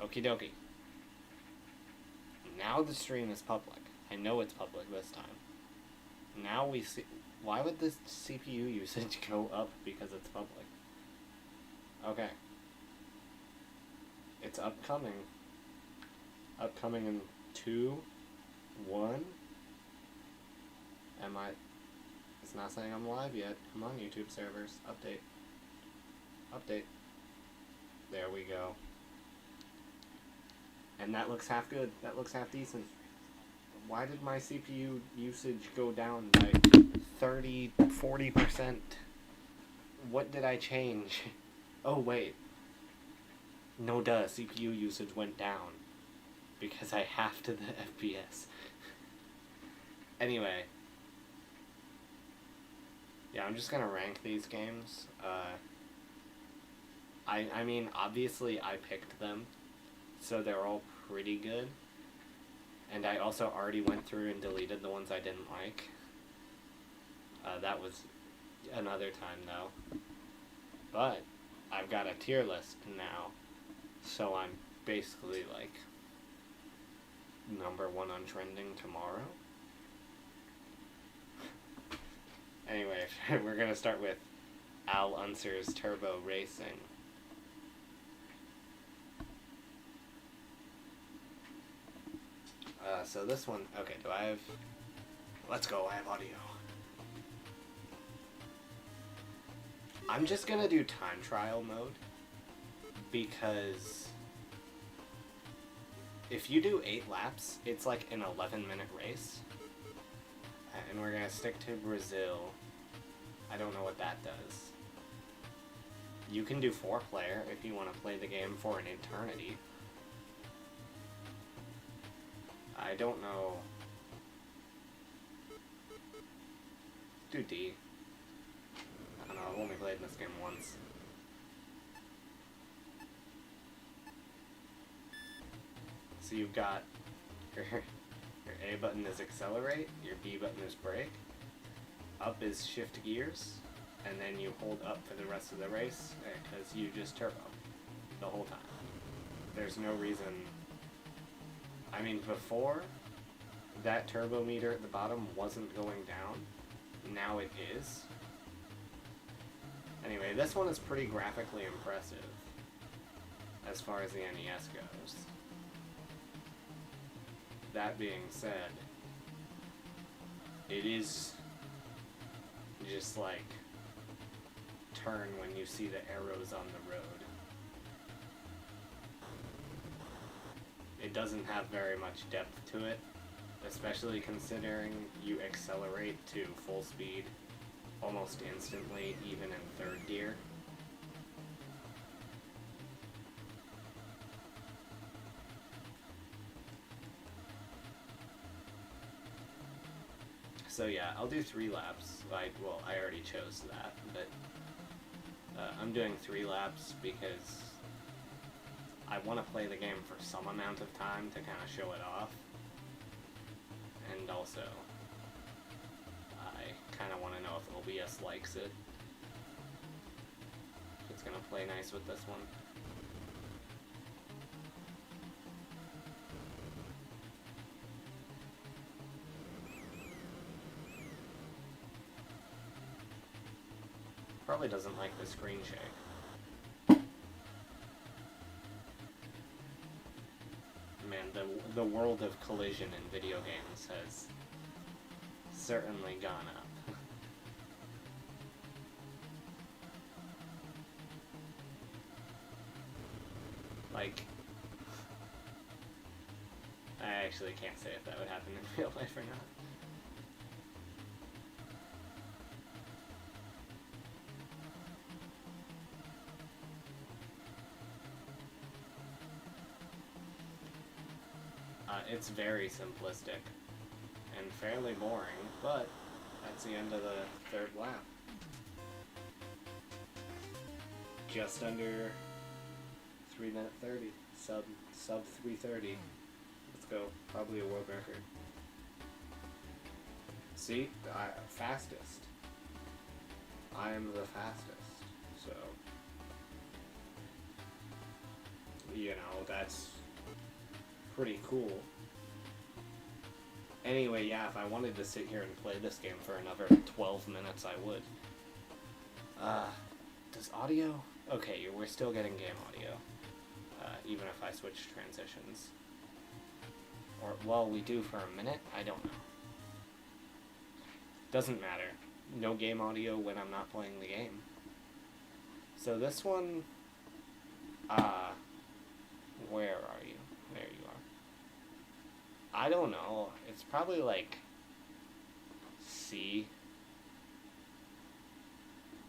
Okie dokie. Now the stream is public. I know it's public this time. Now we see... Why would this CPU usage go up because it's public? Okay. It's upcoming. Upcoming in 2, 1. Am I... It's not saying I'm live yet. Come on, YouTube servers. Update. Update. There we go. And that looks half good. That looks half decent. Why did my CPU usage go down by 30, 40%? What did I change? Oh, wait. No, duh. CPU usage went down. Because I halved the FPS. Anyway. Yeah, I'm just gonna rank these games. I mean, obviously I picked them. So they're all pretty good. And I also already went through and deleted the ones I didn't like. That was another time, though. But I've got a tier list now. So I'm basically, like, #1 on trending tomorrow. Anyway, we're going to start with Al Unser's Turbo Racing. So this one, okay, do I have... Let's go, I have audio. I'm just going to do time trial mode, because if you do 8 laps, it's like an 11-minute race, and we're going to stick to Brazil. I don't know what that does. You can do 4-player if you want to play the game for an eternity. I don't know. Do D. I don't know, I've only played this game once. So you've got your A button is accelerate, your B button is brake, up is shift gears, and then you hold up for the rest of the race because you just turbo the whole time. There's no reason. I mean, before, that turbo meter at the bottom wasn't going down. Now it is. Anyway, this one is pretty graphically impressive as far as the NES goes. That being said, it is just like turn when you see the arrows on the road. It doesn't have very much depth to it, especially considering you accelerate to full speed almost instantly, even in 3rd gear. So yeah, I'll do 3 laps. Well, I already chose that, but I'm doing 3 laps because I want to play the game for some amount of time to kind of show it off. And also, I kind of want to know if OBS likes it. If it's going to play nice with this one. Probably doesn't like the screen shake. Man, the world of collision in video games has certainly gone up. Like, I actually can't say if that would happen in real life or not. It's very simplistic and fairly boring, but that's the end of the 3rd lap. Just under 3:30, sub 3:30. Let's go, probably a world record. See, fastest. I'm the fastest, so you know that's pretty cool. Anyway, yeah, if I wanted to sit here and play this game for another 12 minutes, I would. Does audio... Okay, we're still getting game audio. Even if I switch transitions. Or, well, we do for a minute? I don't know. Doesn't matter. No game audio when I'm not playing the game. So this one... where are you? There you are. I don't know. It's probably like... C.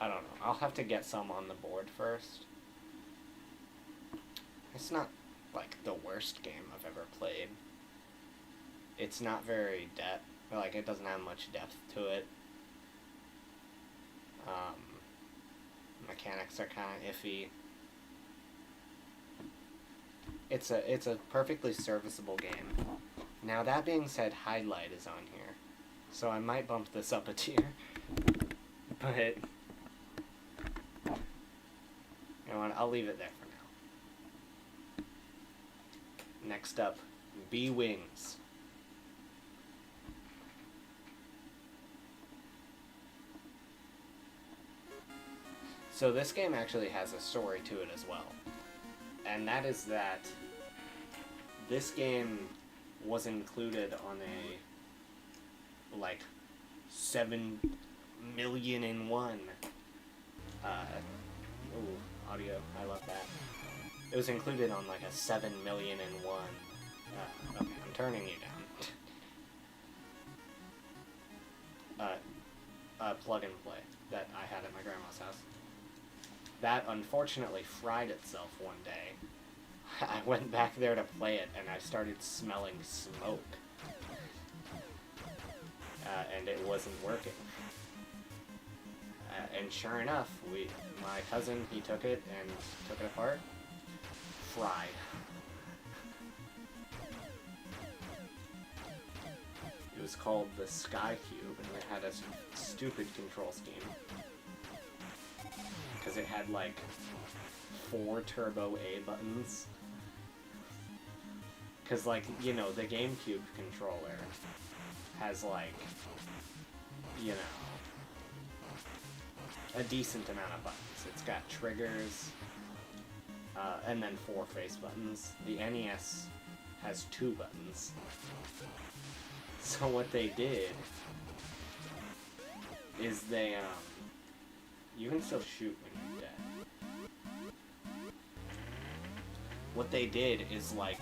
I don't know. I'll have to get some on the board first. It's not, like, the worst game I've ever played. It's not very depth. Like, it doesn't have much depth to it. Mechanics are kind of iffy. It's a perfectly serviceable game. Now, that being said, Highlight is on here. So I might bump this up a tier. But... you know what, I'll leave it there for now. Next up, B-Wings. So this game actually has a story to it as well. And that is that this game was included on a, like, 7,000,001 ooh, audio, I love that. It was included on like a 7,000,001. Okay, I'm turning you down. Plug and play that I had at my grandma's house. That unfortunately fried itself one day. I went back there to play it and I started smelling smoke. And it wasn't working. And sure enough, my cousin, he took it and took it apart. Fried. It was called the Sky Cube, and it had a stupid control scheme. Because it had, like, 4 Turbo A buttons. Because, like, you know, the GameCube controller has, like, you know, a decent amount of buttons. It's got triggers, and then 4 face buttons. The NES has 2 buttons. So what they did is they, you can still shoot when you're dead. What they did is, like,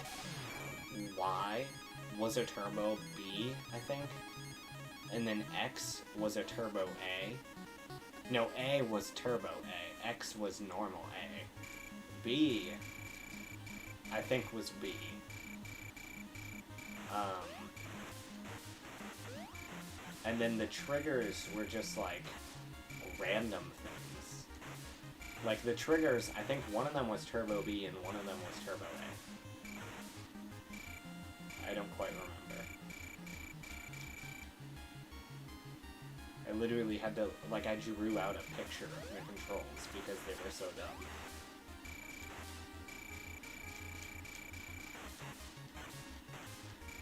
Y was a Turbo B, I think, and then X was a Turbo A. No, A was Turbo A. X was normal A. B, I think, was B. And then the triggers were just, like, random things. Like, the triggers, I think one of them was Turbo B and one of them was Turbo A. I don't quite remember. I literally had to, like, I drew out a picture of the controls because they were so dumb.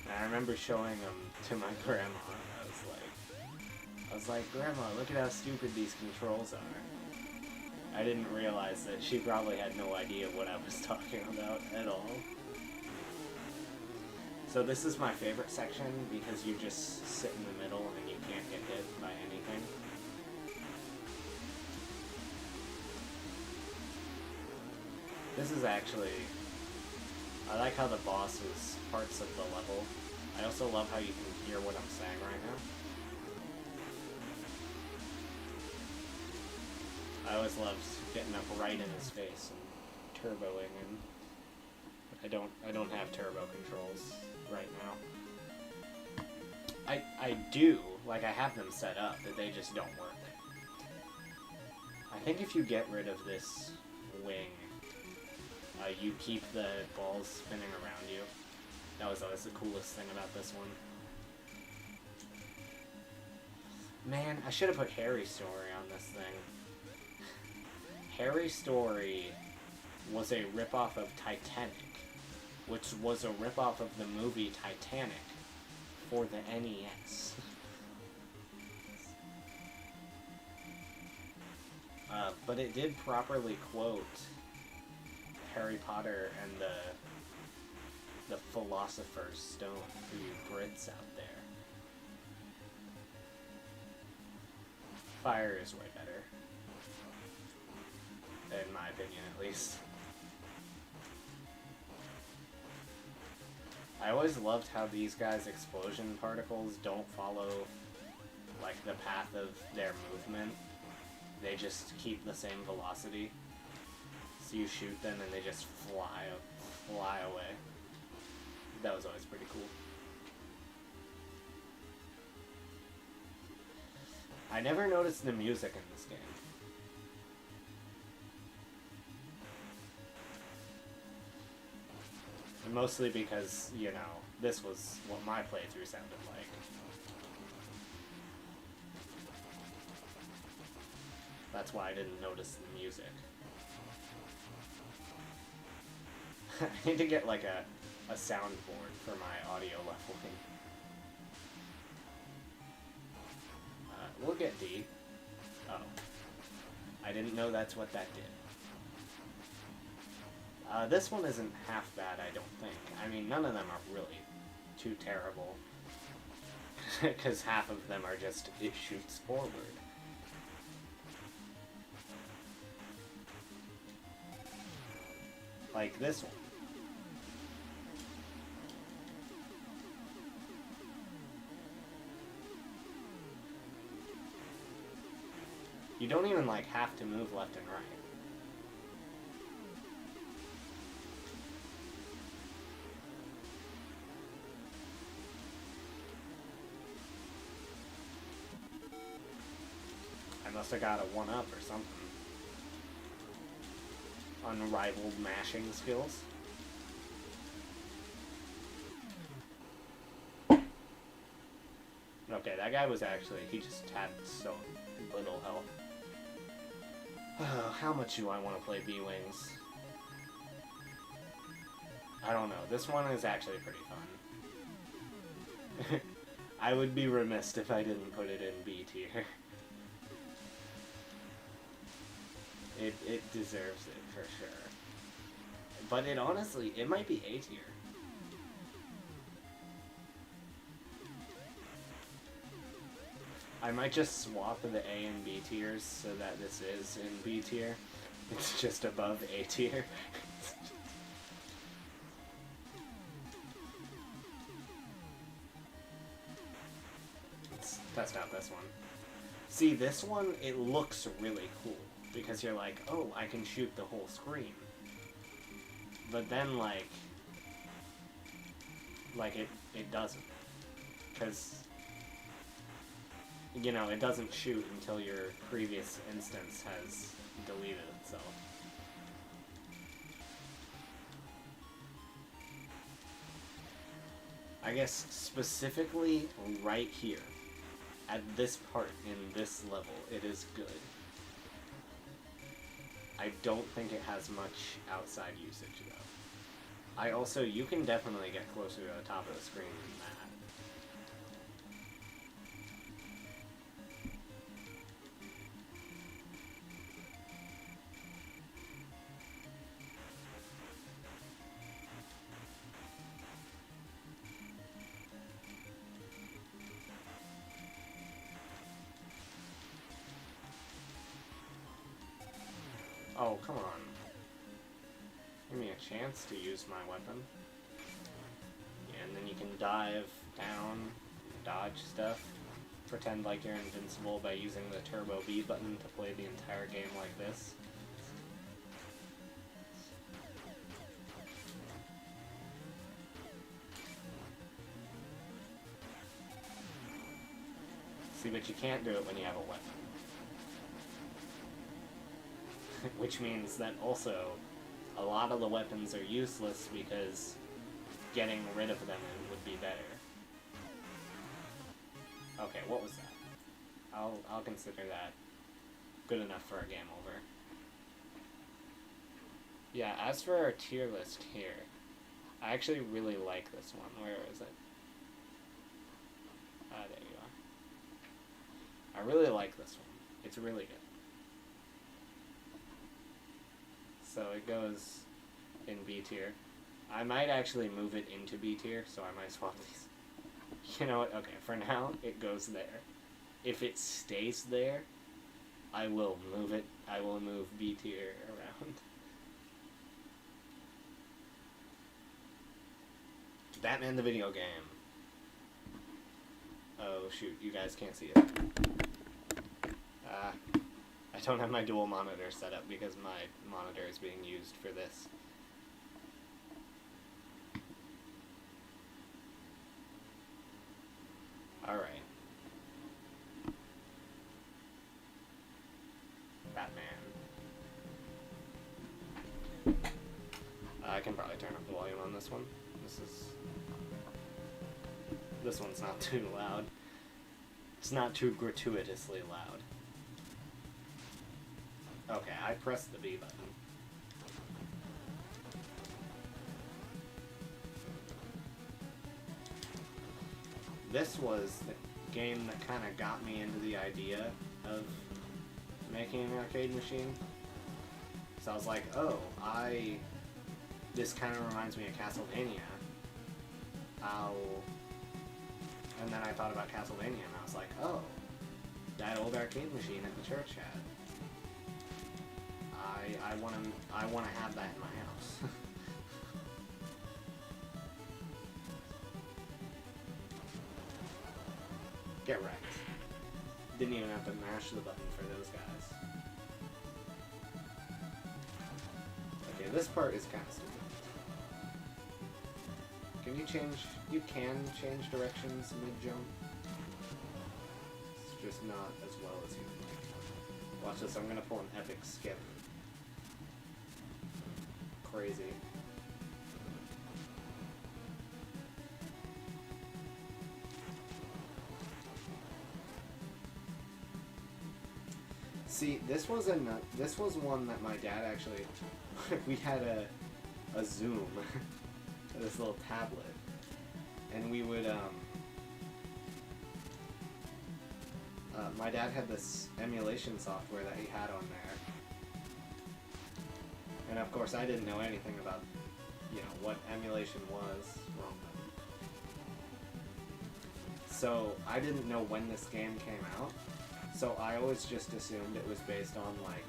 And I remember showing them to my grandma. I was like, Grandma, look at how stupid these controls are. I didn't realize that she probably had no idea what I was talking about at all. So this is my favorite section because you just sit in the middle and you can't get hit by anything. This is actually... I like how the boss is parts of the level. I also love how you can hear what I'm saying right now. I always loved getting up right in his face and turboing him. I don't have turbo controls right now. I do, like I have them set up, but they just don't work. I think if you get rid of this wing, you keep the balls spinning around you. That was always the coolest thing about this one. Man, I should have put Harry's Story on this thing. Harry's Story was a ripoff of Titanic, which was a ripoff of the movie Titanic for the NES. But it did properly quote Harry Potter and the Philosopher's Stone for you Brits out there. Fire is way better. In my opinion, at least. I always loved how these guys' explosion particles don't follow, like, the path of their movement. They just keep the same velocity. So you shoot them and they just fly away. That was always pretty cool. I never noticed the music in this game. Mostly because, you know, this was what my playthrough sounded like. That's why I didn't notice the music. I need to get, like, a soundboard for my audio leveling. We'll get D. Oh. I didn't know that's what that did. This one isn't half bad, I don't think. I mean, none of them are really too terrible. Because half of them are just, it shoots forward. Like this one. You don't even, like, have to move left and right. I must have got a 1-up or something. Unrivaled mashing skills. Okay, that guy was actually, he just had so little health. How much do I want to play B-Wings? I don't know. This one is actually pretty fun. I would be remiss if I didn't put it in B tier. It deserves it for sure. But it honestly, it might be A tier. I might just swap the A and B tiers so that this is in B tier. It's just above A tier. Let's test out this one. See, this one, it looks really cool. Because you're like, oh, I can shoot the whole screen. But then, like it doesn't. Because, you know, it doesn't shoot until your previous instance has deleted itself. I guess specifically right here, at this part in this level, it is good. I don't think it has much outside usage, though. You can definitely get closer to the top of the screen than that. Oh, come on. Give me a chance to use my weapon. Yeah, and then you can dive down, dodge stuff, pretend like you're invincible by using the Turbo B button to play the entire game like this. See, but you can't do it when you have a weapon. Which means that also a lot of the weapons are useless because getting rid of them would be better. Okay, what was that? I'll consider that good enough for a game over. Yeah, as for our tier list here, I actually really like this one. Where is it? Ah, there you are. I really like this one. It's really good. So it goes in B tier. I might actually move it into B tier, so I might swap these. You know what? Okay, for now, it goes there. If it stays there, I will move it. I will move B tier around. Batman the video game. Oh shoot, you guys can't see it. I don't have my dual monitor set up because my monitor is being used for this. Alright. Batman. I can probably turn up the volume on this one. This one's not too loud. It's not too gratuitously loud. Okay, I pressed the B button. This was the game that kind of got me into the idea of making an arcade machine. So I was like, oh, this kind of reminds me of Castlevania. And then I thought about Castlevania, and I was like, oh, that old arcade machine at the church had. I want to have that in my house. Get wrecked. Didn't even have to mash the button for those guys. Okay, this part is kind of stupid. Can you change? You can change directions mid-jump. It's just not as well as you'd like. Watch this, I'm gonna pull an epic skip. Crazy. See, this was one that my dad actually, we had a Zoom, this little tablet, and we would, my dad had this emulation software that he had on there, and of course I didn't know anything about, what emulation was, so I didn't know when this game came out. So I always just assumed it was based on, like,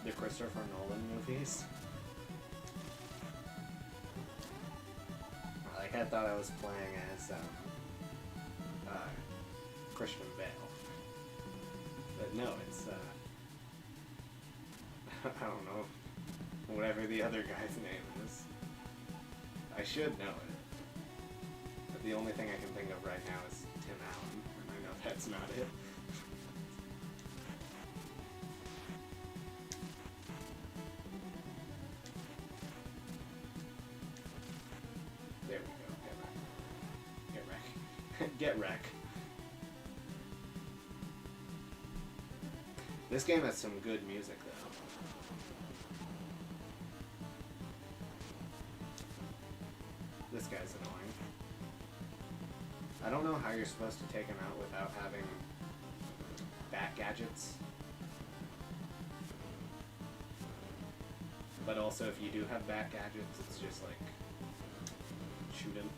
the Christopher Nolan movies. Like, I thought I was playing as, Christian Bale. But no, it's, I don't know, whatever the other guy's name is. I should know it. But the only thing I can think of right now is Tim Allen, and I know that's not it. There we go. Get wreck. Get wreck. This game has some good music, though. This guy's annoying. I don't know how you're supposed to take him out without having bat gadgets. But also, if you do have bat gadgets, it's just like, shoot him.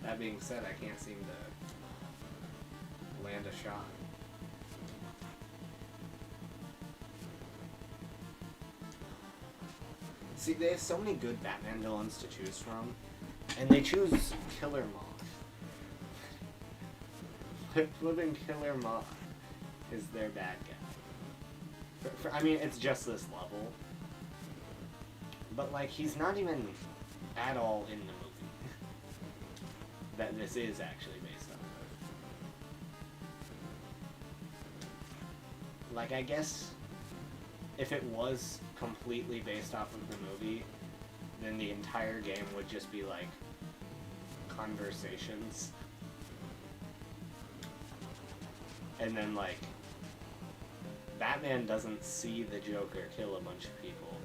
That being said, I can't seem to land a shot. See, they have so many good Batman villains to choose from, and they choose Killer Moth. Flipping Killer Moth is their bad guy. I mean, it's just this level, but, like, he's not even at all in the movie that this is actually based on. Like, I guess if it was completely based off of the movie, then the entire game would just be, like, conversations. And then, like, Batman doesn't see the Joker kill a bunch of people.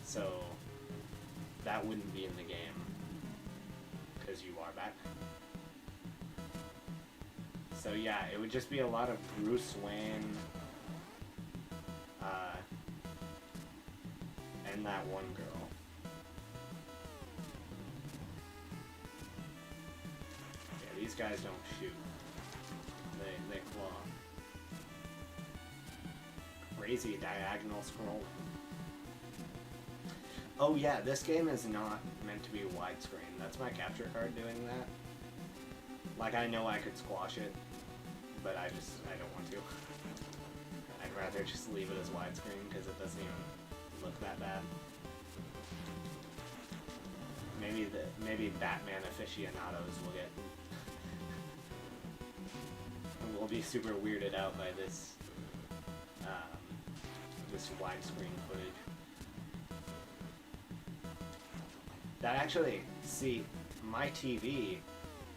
So that wouldn't be in the game. Because you are Batman. So yeah, it would just be a lot of Bruce Wayne, and that one girl. Yeah, these guys don't shoot. They claw. Crazy diagonal scrolling. Oh yeah, this game is not meant to be widescreen. That's my capture card doing that. Like, I know I could squash it, but I don't want to. I'd rather just leave it as widescreen because it doesn't even look that bad. Maybe Batman aficionados will be super weirded out by this this widescreen footage. That actually, see, my TV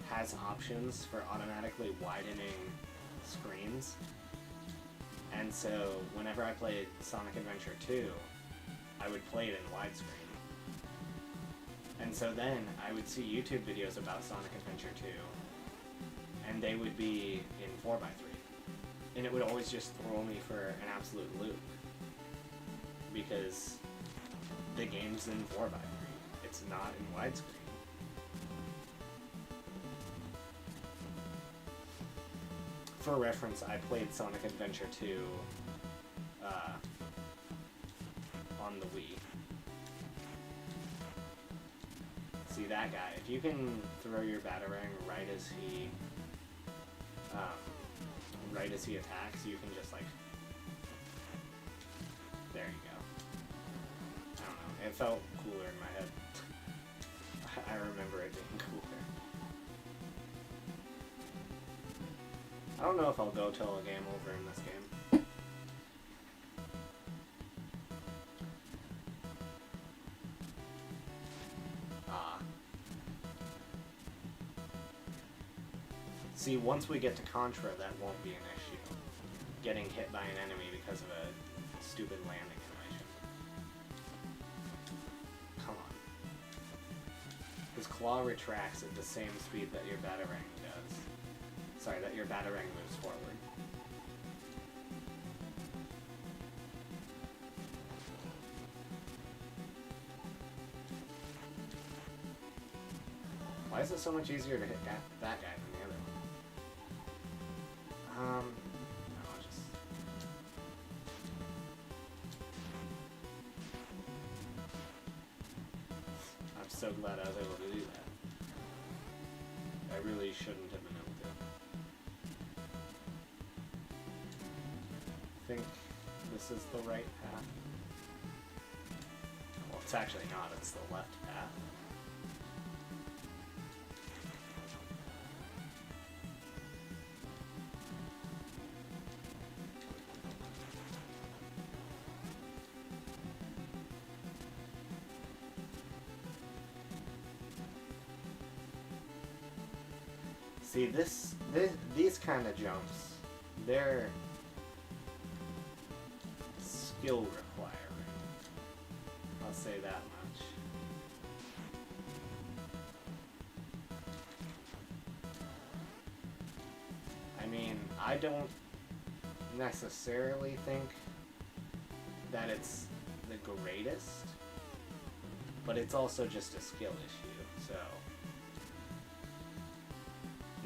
has options for automatically widening screens, and so whenever I played Sonic Adventure 2, I would play it in widescreen. And so then I would see YouTube videos about Sonic Adventure 2, and they would be in 4:3. And it would always just throw me for an absolute loop, because the game's in 4:3. It's not in widescreen. For reference, I played Sonic Adventure 2 on the Wii. See that guy? If you can throw your Batarang right as he attacks, you can just like. There you go. I don't know. It felt cooler in my head. I remember it being cooler. I don't know if I'll go till a game over in this game. See, once we get to Contra, that won't be an issue. Getting hit by an enemy because of a stupid landing animation. Come on. His claw retracts at the same speed that your Batarang does. Sorry, that your Batarang moves forward. Why is it so much easier to hit that guy than the other one? No, I'll just... I'm so glad I was able to do that. I really shouldn't have been able to. I think this is the right path. Well, it's actually not, it's the left path. See, these kind of jumps, they're skill requiring. I'll say that much. I mean, I don't necessarily think that it's the greatest, but it's also just a skill issue, so...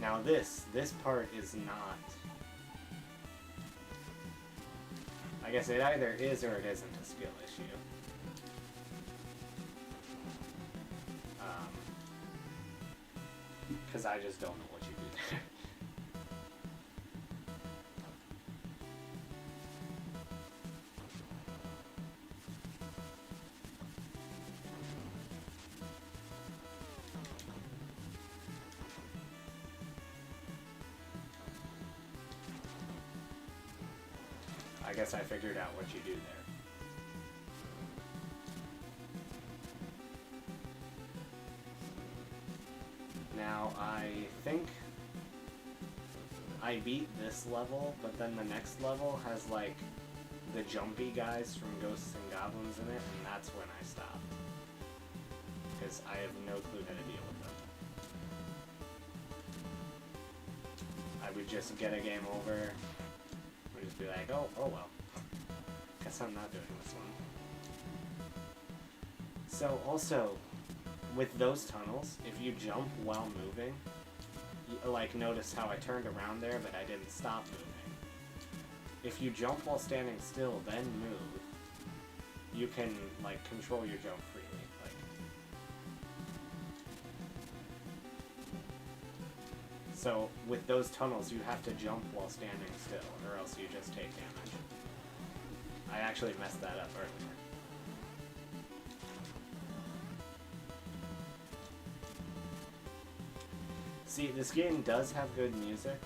Now this part is not... I guess it either is or it isn't a skill issue. Because I just don't know what you do there. I guess I figured out what you do there. Now, I think I beat this level, but then the next level has, like, the jumpy guys from Ghosts and Goblins in it, and that's when I stopped. because I have no clue how to deal with them. I would just get a game over, or just be like, oh well. Guess I'm not doing this one. So also, with those tunnels, if you jump while moving, you, like, notice how I turned around there, but I didn't stop moving. If you jump while standing still, then move, you can, like, control your jump freely. Like, so with those tunnels, you have to jump while standing still, or else you just take damage. I actually messed that up earlier. See, this game does have good music.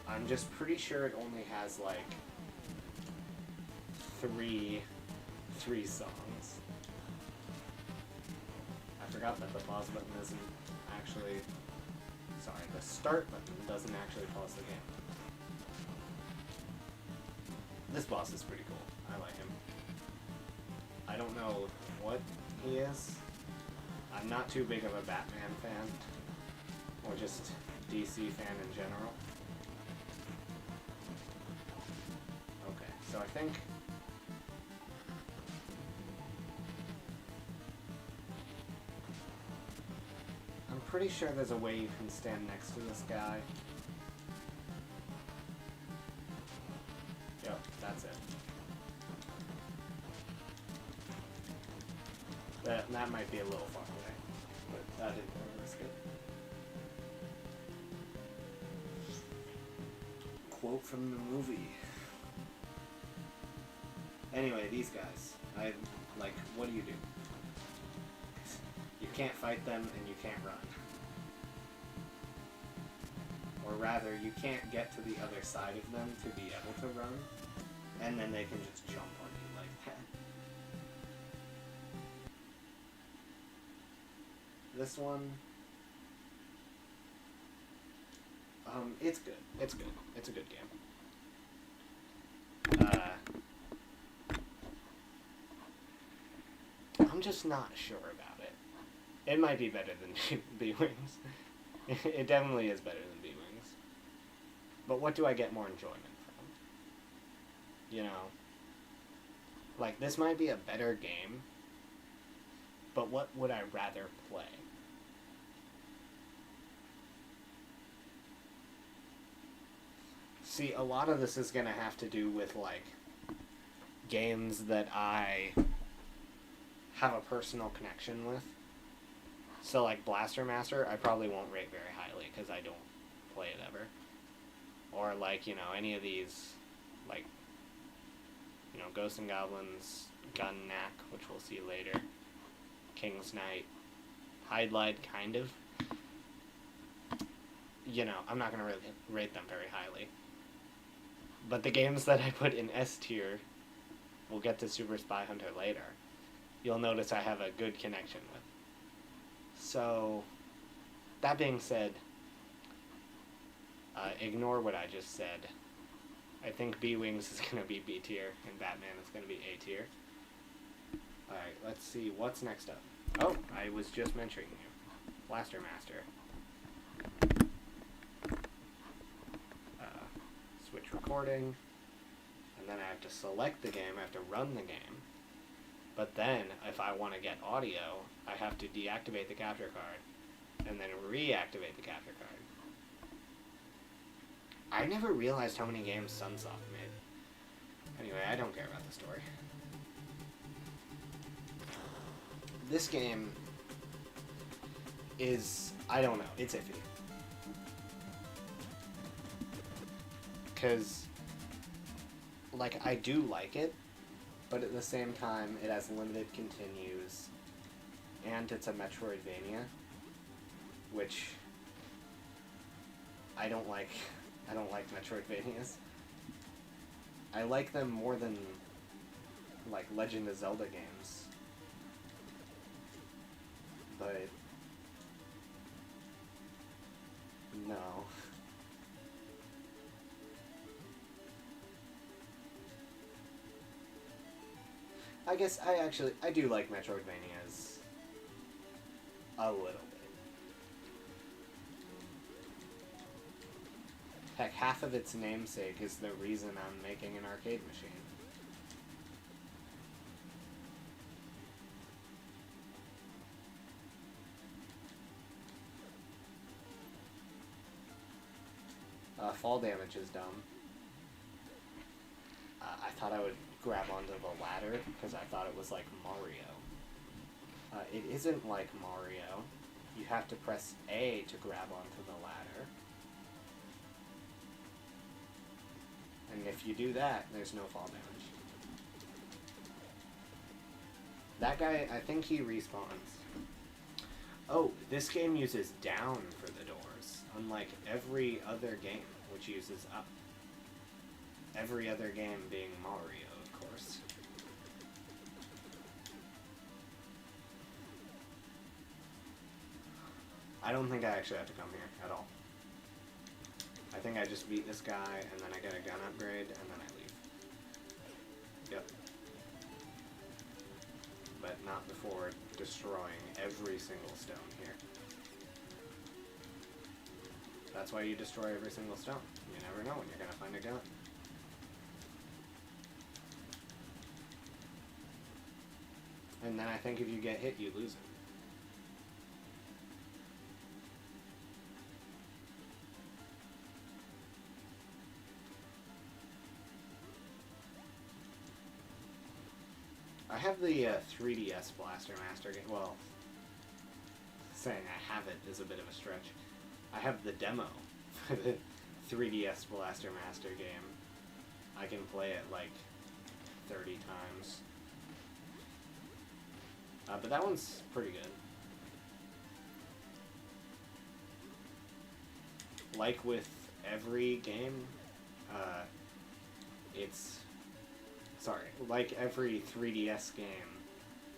I'm just pretty sure it only has, like, three songs. I forgot that the pause button isn't actually... Sorry, the start button doesn't actually pause the game. This boss is pretty cool. I like him. I don't know what he is. I'm not too big of a Batman fan. Or just DC fan in general. Okay, so I think... I'm pretty sure there's a way you can stand next to this guy. Yep, that's it. That might be a little far away, but I didn't want to risk it. Quote from the movie. Anyway, these guys, what do? You can't fight them and you can't run. Or rather, you can't get to the other side of them to be able to run, and then they can just jump on you like that. This one, it's good. It's good. It's a good game. I'm just not sure about it. It might be better than B-Wings. It definitely is better than B-Wings. But what do I get more enjoyment from? You know? Like, this might be a better game, but what would I rather play? See, a lot of this is gonna have to do with, like, games that I have a personal connection with. So, like, Blaster Master, I probably won't rate very highly, because I don't play it ever. Or, like, you know, any of these, like, you know, Ghosts and Goblins, Gun Knack, which we'll see later, King's Knight, Hydlide, kind of. You know, I'm not going to really rate them very highly. But the games that I put in S tier, we'll get to Super Spy Hunter later, you'll notice I have a good connection with. So, that being said, ignore what I just said. I think B-Wings is going to be B tier, and Batman is going to be A tier. Alright, let's see, what's next up? Oh, I was just mentioning you. Blaster Master. Switch recording, and then I have to select the game, I have to run the game. But then, if I want to get audio, I have to deactivate the capture card, and then reactivate the capture card. I never realized how many games Sunsoft made. Anyway, I don't care about the story. This game is, I don't know, it's iffy. Because, like, I do like it, but at the same time, it has limited continues, and it's a Metroidvania, which I don't like. I don't like Metroidvanias. I like them more than, like, Legend of Zelda games. But no. I guess I do like Metroidvanias. A little bit. Heck, half of its namesake is the reason I'm making an arcade machine. Fall damage is dumb. I thought I would grab onto the ladder because I thought it was like Mario. It isn't like Mario. You have to press A to grab onto the ladder. And if you do that, there's no fall damage. That guy, I think he respawns. Oh, this game uses down for the doors, unlike every other game, which uses up. Every other game being Mario, of course. I don't think I actually have to come here at all. I think I just beat this guy, and then I get a gun upgrade, and then I leave. Yep. But not before destroying every single stone here. That's why you destroy every single stone. You never know when you're gonna find a gun. And then I think if you get hit, you lose it. I have the 3DS Blaster Master game. Well, saying I have it is a bit of a stretch. I have the demo for the 3DS Blaster Master game. I can play it like 30 times. But that one's pretty good. Like with every game, like every 3DS game,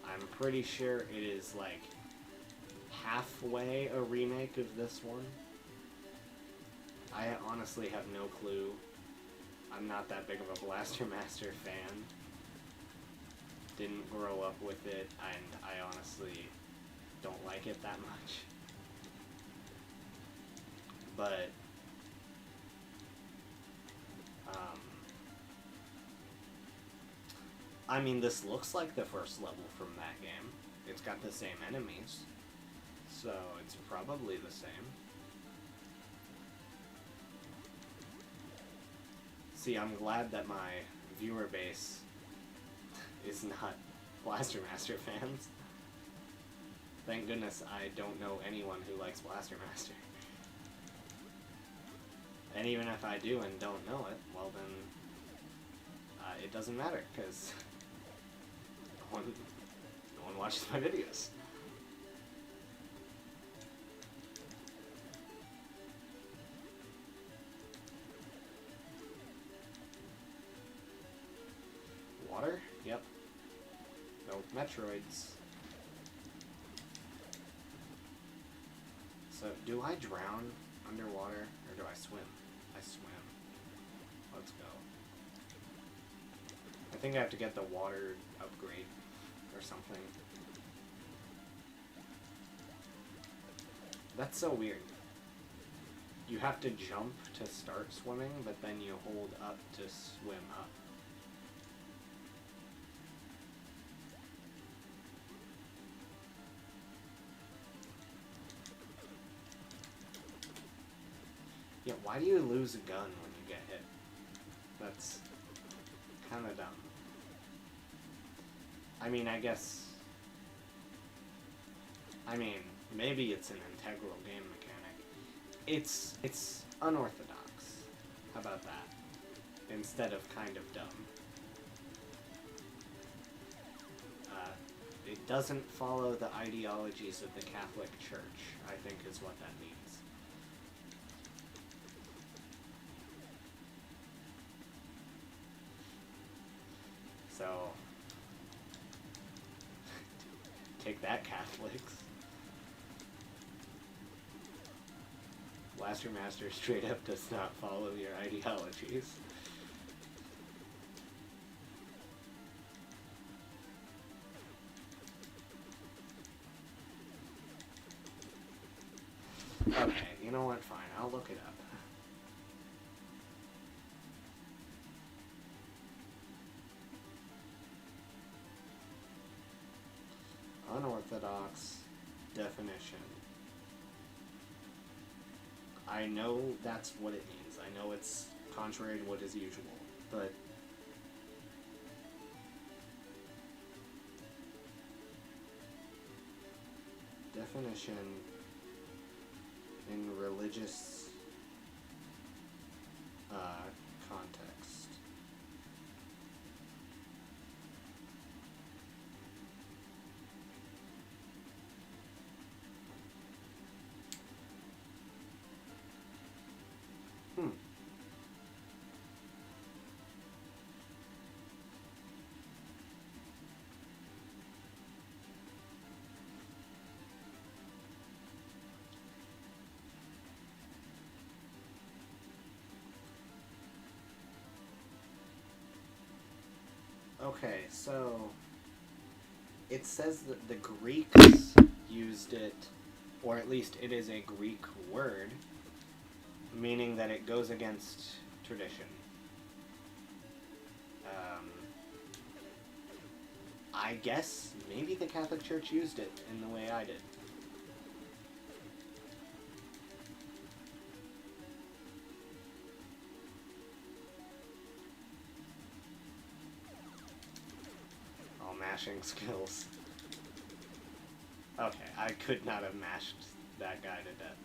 I'm pretty sure it is like halfway a remake of this one. I honestly have no clue. I'm not that big of a Blaster Master fan. Didn't grow up with it, and I honestly don't like it that much. But, I mean, this looks like the first level from that game. It's got the same enemies, so it's probably the same. See, I'm glad that my viewer base is not Blaster Master fans. Thank goodness I don't know anyone who likes Blaster Master. And even if I do and don't know it, well then, it doesn't matter, because no one watches my videos. Water? Yep. No Metroids. So, do I drown underwater, or do I swim? I swim. Let's go. I think I have to get the water upgrade, or something. That's so weird. You have to jump to start swimming, but then you hold up to swim up. Yeah, why do you lose a gun when you get hit? That's kind of dumb. I mean, maybe it's an integral game mechanic. It's unorthodox. How about that? Instead of kind of dumb. It doesn't follow the ideologies of the Catholic Church, I think is what that means. So, take that, Catholics. Blaster Master straight up does not follow your ideologies. Okay, you know what? Fine, I'll look it up. Unorthodox definition. I know that's what it means. I know it's contrary to what is usual, but definition in religious context. Okay, so it says that the Greeks used it, or at least it is a Greek word, meaning that it goes against tradition. I guess maybe the Catholic Church used it in the way I did. All mashing skills. Okay, I could not have mashed that guy to death,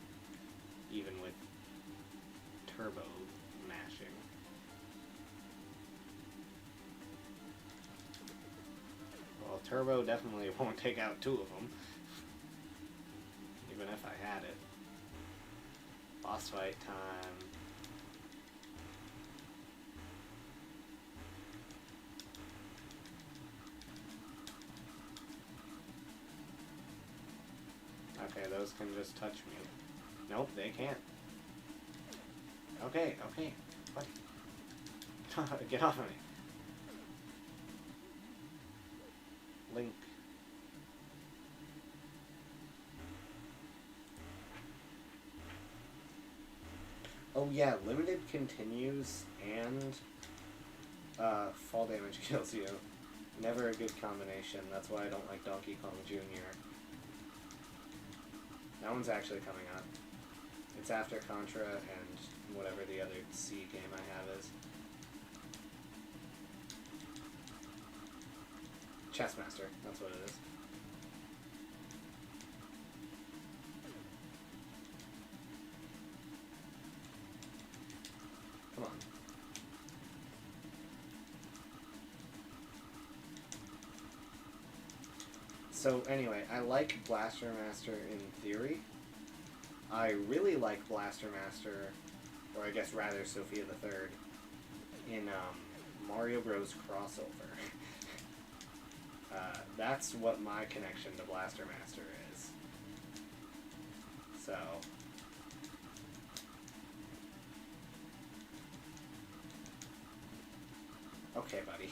even with turbo mashing. Well, turbo definitely won't take out two of them, even if I had it. Boss fight time. Okay, those can just touch me. Nope, they can't. Okay, okay. What? Get off of me. Link. Oh yeah, limited continues and fall damage kills you. Never a good combination. That's why I don't like Donkey Kong Jr. That one's actually coming up. It's after Contra and whatever the other C game I have is. Chessmaster, that's what it is. Come on. So anyway, I like Blaster Master in theory. I really like Blaster Master, or I guess rather Sophia the Third, in Mario Bros. Crossover. That's what my connection to Blaster Master is. So... Okay, buddy.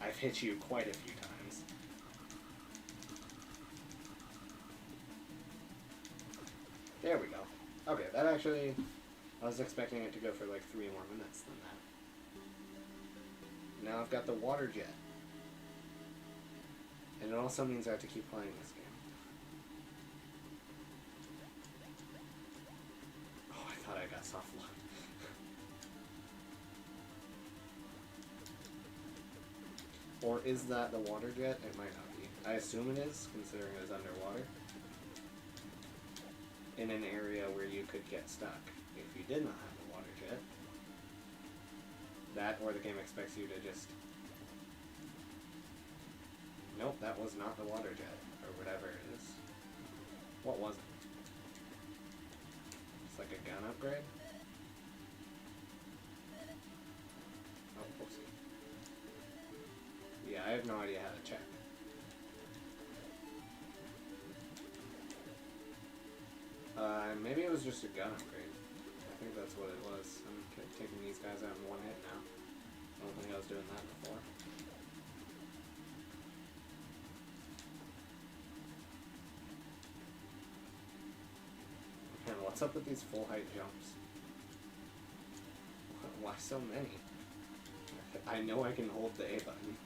I've hit you quite a few times. There we go. Okay, that actually... I was expecting it to go for like 3 more minutes than that. Now I've got the water jet. And it also means I have to keep playing this game. Oh, I thought I got soft lock. Or is that the water jet? It might not be. I assume it is, considering it is underwater. In an area where you could get stuck if you did not have the water jet. That, or the game expects you to just... Nope, that was not the water jet, or whatever it is. What was it? It's like a gun upgrade? Oh, whoopsie. Yeah, I have no idea how to check. Maybe it was just a gun upgrade. I think that's what it was. I'm taking these guys out in one hit now. I don't think I was doing that before. What's up with these full height jumps? Why so many? I know I can hold the A button.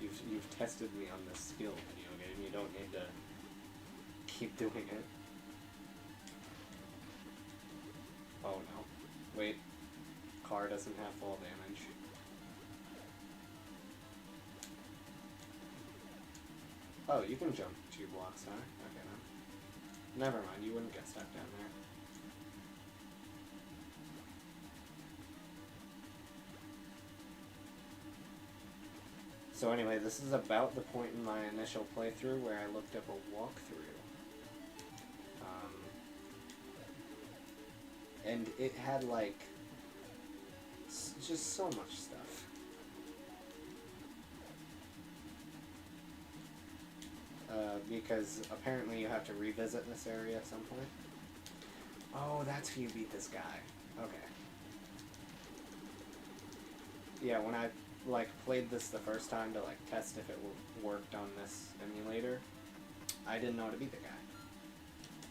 You've tested me on this skill video game. You don't need to keep doing it. Oh no. Wait. Car doesn't have fall damage. Oh, you can jump 2 blocks, huh? Okay, no. Never mind, you wouldn't get stuck down there. So anyway, this is about the point in my initial playthrough where I looked up a walkthrough. And it had, like, just so much stuff. Because apparently you have to revisit this area at some point. Oh, that's how you beat this guy. Okay. Yeah, when I, like, played this the first time to, like, test if it worked on this emulator, I didn't know how to beat the guy.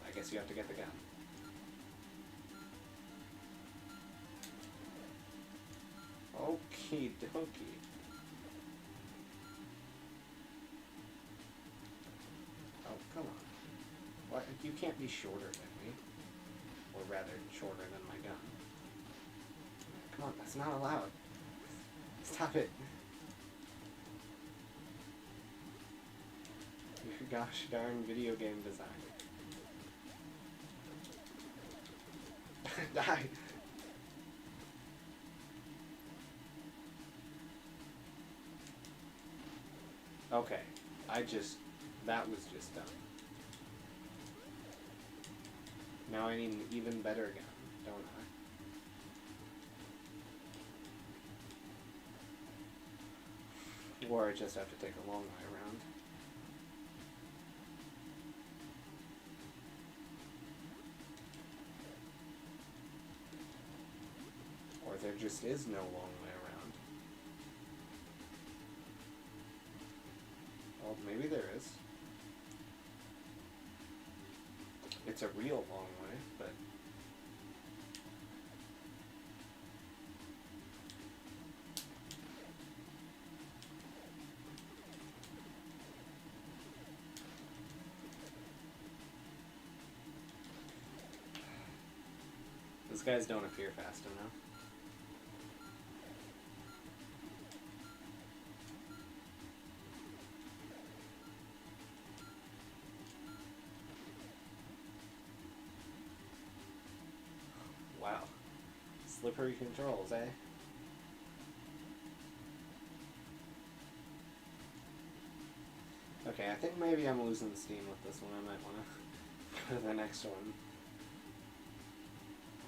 I guess you have to get the gun. Okie dokie. Oh, come on. What? You can't be shorter than me. Or rather, shorter than my gun. Come on, that's not allowed. Stop it. You gosh darn video game design. Die! Okay, that was just dumb. Now I need an even better gun, don't I? Or I just have to take a long way around. Or there just is no long way around. Well, maybe there is. It's a real long way, but... Those guys don't appear fast enough. Wow. Slippery controls, eh? Okay, I think maybe I'm losing steam with this one. I might want to go to the next one.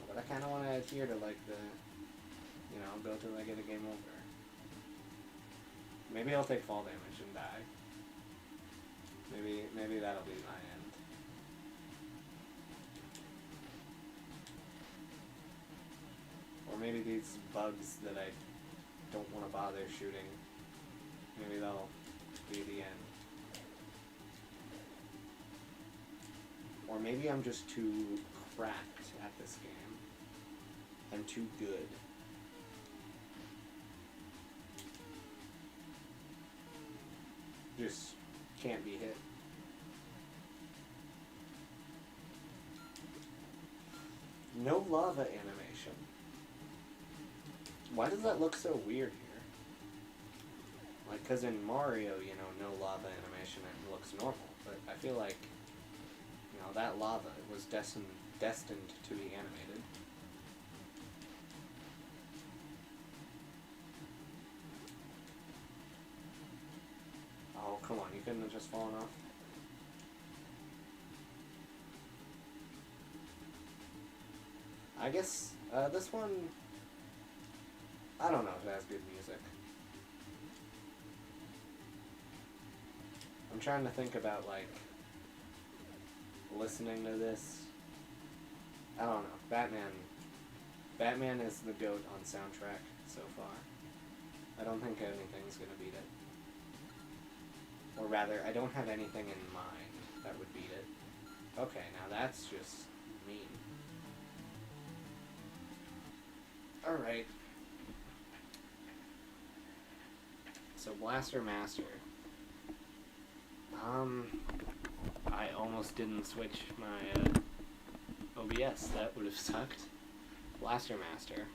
But I kind of want to adhere to, like, the... You know, go till I get a game over. Maybe I'll take fall damage and die. Maybe that'll be my end. Or maybe these bugs that I don't want to bother shooting, maybe that'll be the end. Or maybe I'm just too cracked at this game. I'm too good. Just can't be hit. No lava animation. Why does that look so weird here? Like, because in Mario, you know, no lava animation, it looks normal. But I feel like, you know, that lava was destined to be animated. Oh, come on, you couldn't have just fallen off? I guess, this one... I don't know if it has good music. I'm trying to think about, like, listening to this. I don't know. Batman is the GOAT on soundtrack so far. I don't think anything's gonna beat it. Or rather, I don't have anything in mind that would beat it. Okay, now that's just mean. Alright. So Blaster Master. I almost didn't switch my OBS. That would have sucked. Blaster Master.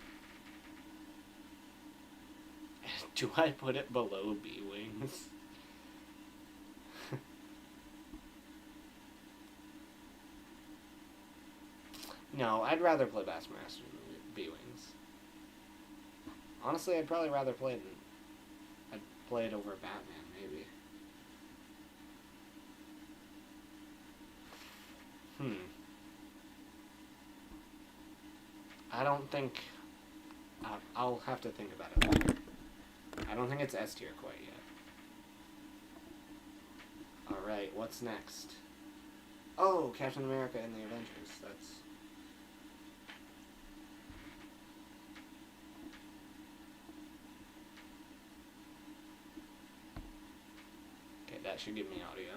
Do I put it below B-Wings? No, I'd rather play Blaster Master than B-Wings. Honestly, I'd probably rather play it than... I'd play it over Batman, maybe. I don't think... I'll have to think about it later. I don't think it's S tier quite yet. Alright, what's next? Oh, Captain America and the Avengers. That's... Okay, that should give me audio.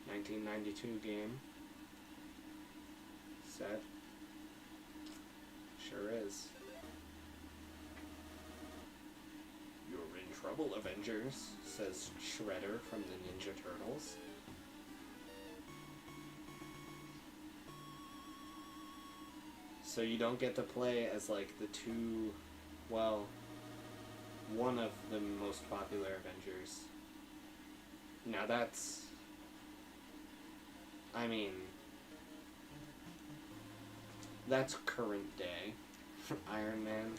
1992 game. Set. Sure is. You're in trouble, Avengers, says Shredder from the Ninja Turtles. So you don't get to play as, like, the two... Well, one of the most popular Avengers. Now that's... I mean... That's current day. Iron Man.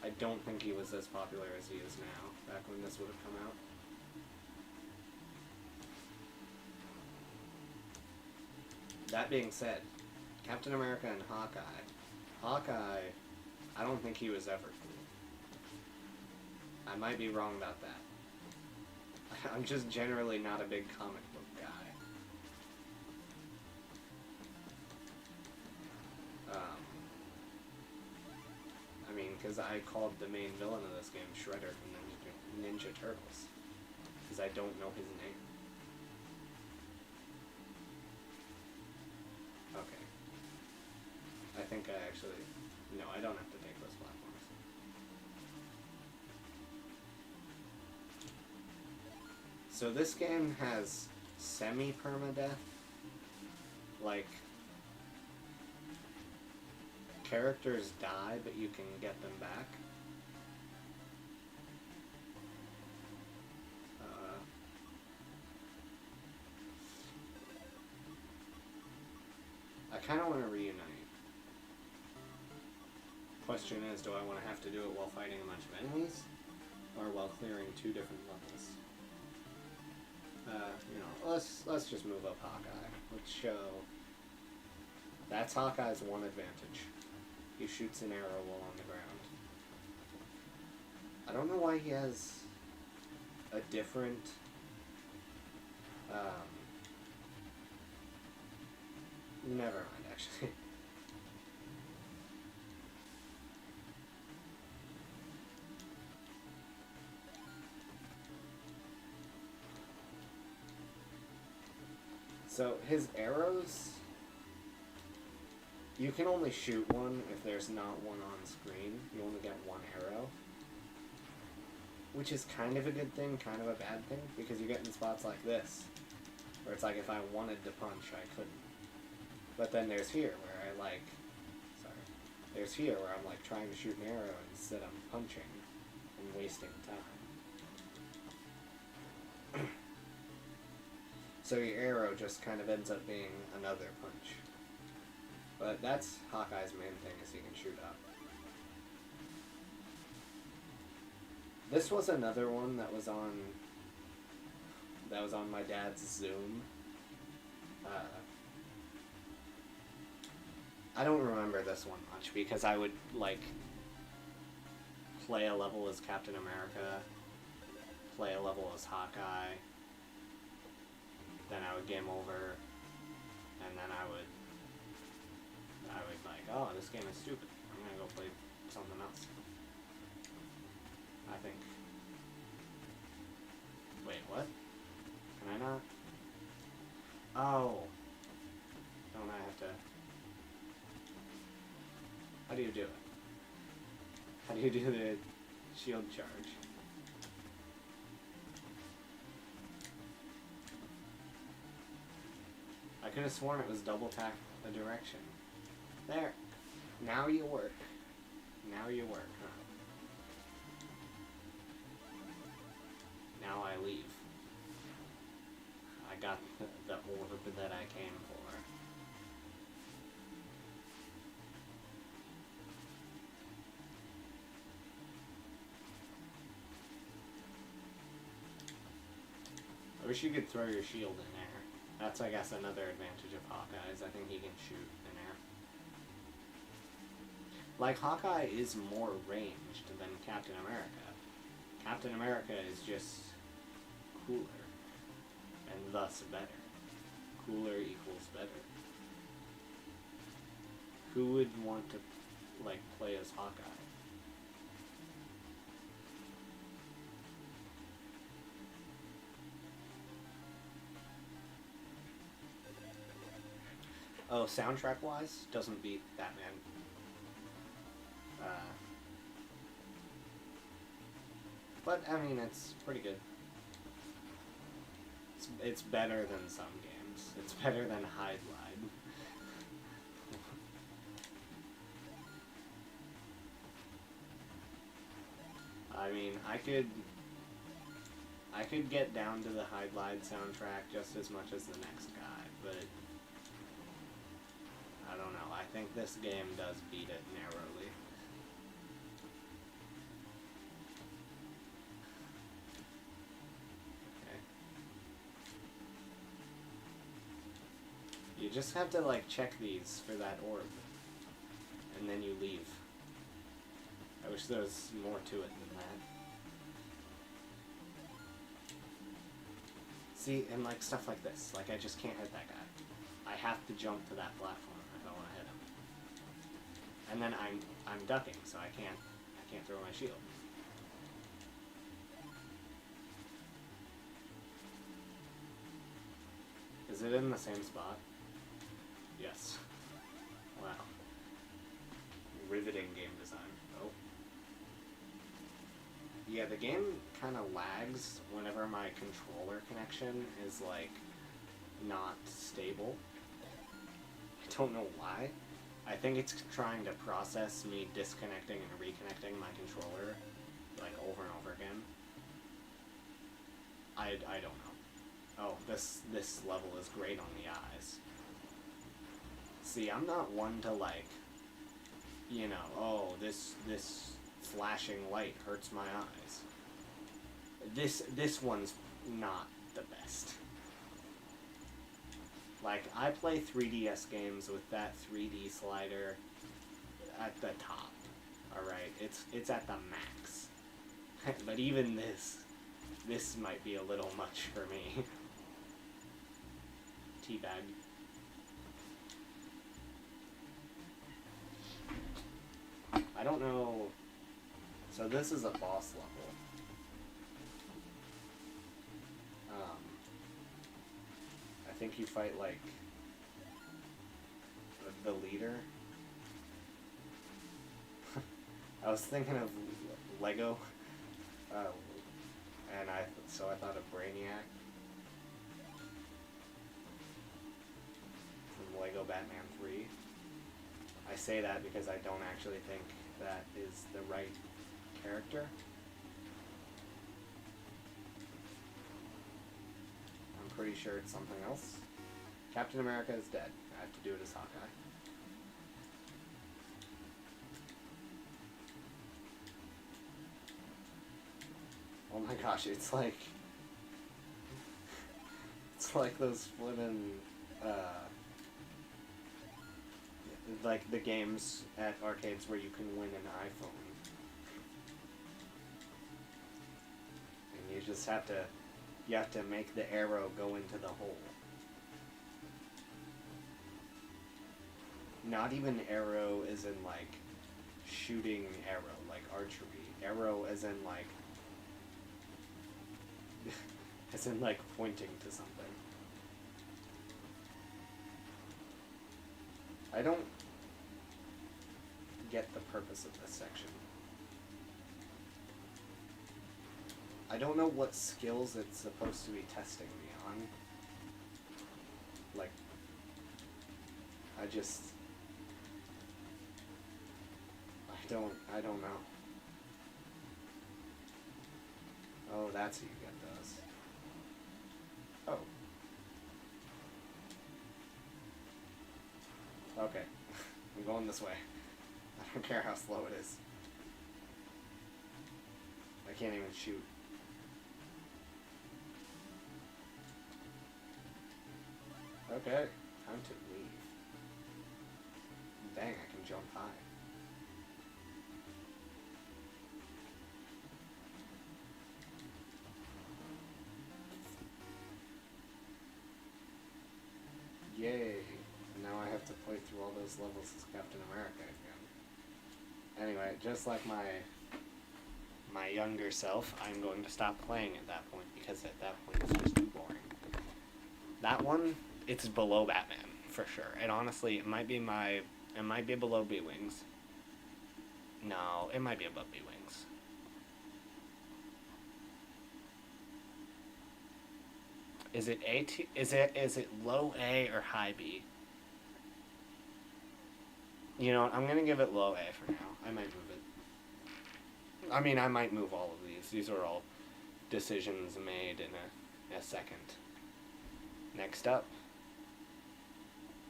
I don't think he was as popular as he is now, back when this would have come out. That being said, Captain America and Hawkeye. Hawkeye, I don't think he was ever cool. I might be wrong about that. I'm just generally not a big comic book guy. I mean, because I called the main villain of this game Shredder from the Ninja Turtles. Because I don't know his name. Okay. I think I actually... No, I don't have to take those platforms. So this game has semi-permadeath. Like... Characters die, but you can get them back. I kind of want to reunite. Question is, do I want to have to do it while fighting a bunch of enemies? Or while clearing 2 different levels? You know, let's just move up Hawkeye. Let's show... That's Hawkeye's one advantage. He shoots an arrow while on the ground. I don't know why he has a different... Never mind, actually. So, his arrows... You can only shoot one if there's not one on screen. You only get one arrow. Which is kind of a good thing, kind of a bad thing, because you get in spots like this, where it's like if I wanted to punch, I couldn't. But then there's here, where I like... Sorry. There's here, where I'm like trying to shoot an arrow, and instead I'm punching and wasting time. So your arrow just kind of ends up being another punch. But that's Hawkeye's main thing, is he can shoot up. This was another one that was on my dad's Zoom. I don't remember this one much, because I would, like, play a level as Captain America, play a level as Hawkeye, then I would game over, and then I would like, oh, this game is stupid. I'm gonna go play something else. I think. Wait, what? Can I not? Oh. Don't I have to... How do you do it? How do you do the shield charge? I could have sworn it was double tap the direction. There. Now you work. Now you work, huh? Now I leave. I got the orb that I came for. I wish you could throw your shield in air. That's, I guess, another advantage of Hawkeye, is I think he can shoot in air. Like, Hawkeye is more ranged than Captain America. Captain America is just cooler, and thus better. Cooler equals better. Who would want to, like, play as Hawkeye? Oh, soundtrack-wise, doesn't beat Batman. But, I mean, it's pretty good. It's better than some games. It's better than Hide Lied. I mean, I could get down to the Hide Lied soundtrack just as much as the next guy, but I don't know. I think this game does beat it narrowly. Okay. You just have to, like, check these for that orb, and then you leave. I wish there was more to it than that. See, and like stuff like this, like I just can't hit that guy. I have to jump to that platform if I want to hit him. And then I'm ducking, so I can't throw my shield. Is it in the same spot? Yes. Wow. Riveting game design. Oh. Yeah, the game kind of lags whenever my controller connection is, like, not stable. I don't know why. I think it's trying to process me disconnecting and reconnecting my controller, like, over and over again. I don't know. Oh, this level is great on the eyes. See, I'm not one to, like, you know, oh, this flashing light hurts my eyes. This one's not the best. Like, I play 3DS games with that 3D slider at the top. Alright, it's at the max. But even this might be a little much for me. Teabag. I don't know. So this is a boss level. I think you fight, like, the leader. I was thinking of Lego, and so I thought of Brainiac from Lego Batman 3. I say that because I don't actually think that is the right character. I'm pretty sure it's something else. Captain America is dead. I have to do it as Hawkeye. Oh my gosh, it's like those flippin' like the games at arcades where you can win an iPhone. And you just have to make the arrow go into the hole. Not even arrow as in, like, shooting arrow, like archery. Arrow as in, like, as in, like, pointing to something. I don't get the purpose of this section. I don't know what skills it's supposed to be testing me on. Like, I don't know. Oh, that's who you get those. Oh. Okay. I'm going this way. I don't care how slow it is. I can't even shoot. Okay, time to leave. Dang, I can jump high. Yay. Now I have to play through all those levels as Captain America again. Anyway, just like my younger self, I'm going to stop playing at that point because at that point it's just too boring. That one, it's below Batman, for sure. And honestly, it might be below B-Wings. No, it might be above B-Wings. Is it is it low A or high B? You know what, I'm gonna give it low A for now. I might move it. I mean, I might move all of these. These are all decisions made in a second. Next up,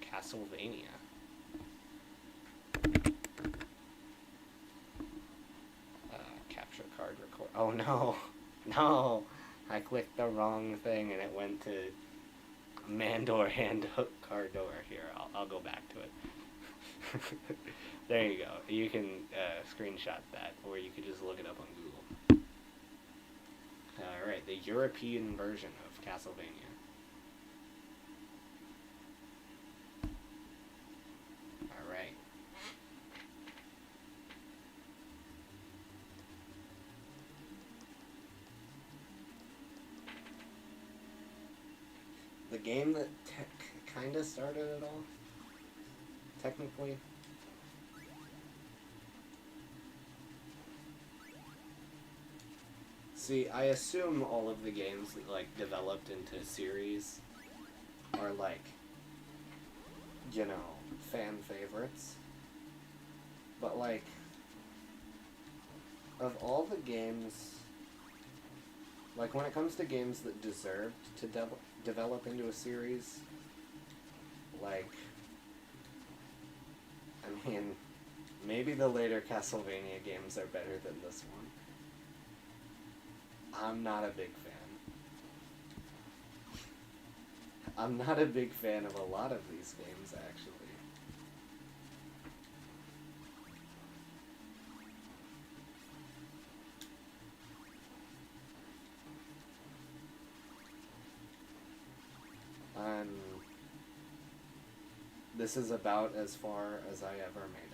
Castlevania. Capture card record. Oh no, no! I clicked the wrong thing and it went to Mandor Hand Hook Cardor. Here, I'll go back to it. There you go. You can screenshot that, or you could just look it up on Google. Alright, the European version of Castlevania. Alright. The game that kinda started it all, technically. See, I assume all of the games like developed into a series are like, you know, fan favorites. But like, of all the games, like when it comes to games that deserved to develop into a series, like, I mean, maybe the later Castlevania games are better than this one. I'm not a big fan. I'm not a big fan of a lot of these games, actually. This is about as far as I ever made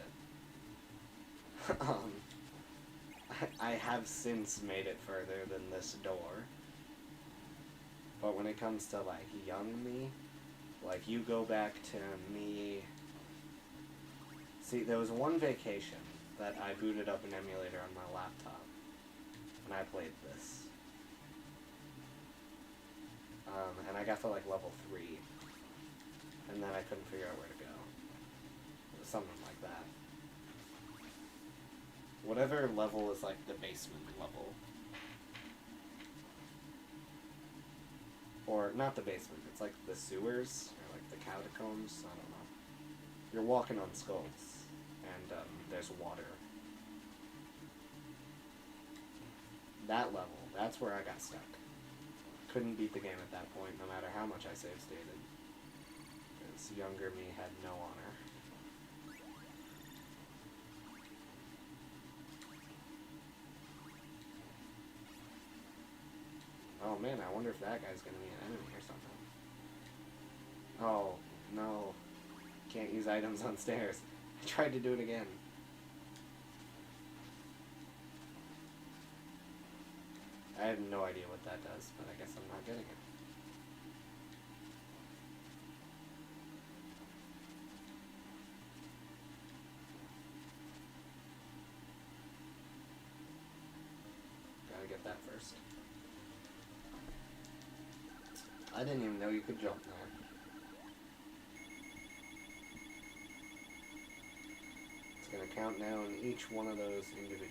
it. I have since made it further than this door. But when it comes to, like, young me, like, you go back to me... See, there was one vacation that I booted up an emulator on my laptop, and I played this. And I got to, like, level 3, and then I couldn't figure out where to go. It was something like that. Whatever level is, like, the basement level. Or, not the basement, it's like the sewers, or like the catacombs, I don't know. You're walking on skulls, and there's water. That level, that's where I got stuck. Couldn't beat the game at that point, no matter how much I save stated. Because younger me had no honor. Oh man, I wonder if that guy's gonna be an enemy or something. Oh, no. Can't use items on stairs. I tried to do it again. I have no idea what that does, but I guess I'm not getting it. get that first. I didn't even know you could jump there. It's going to count down each one of those individually.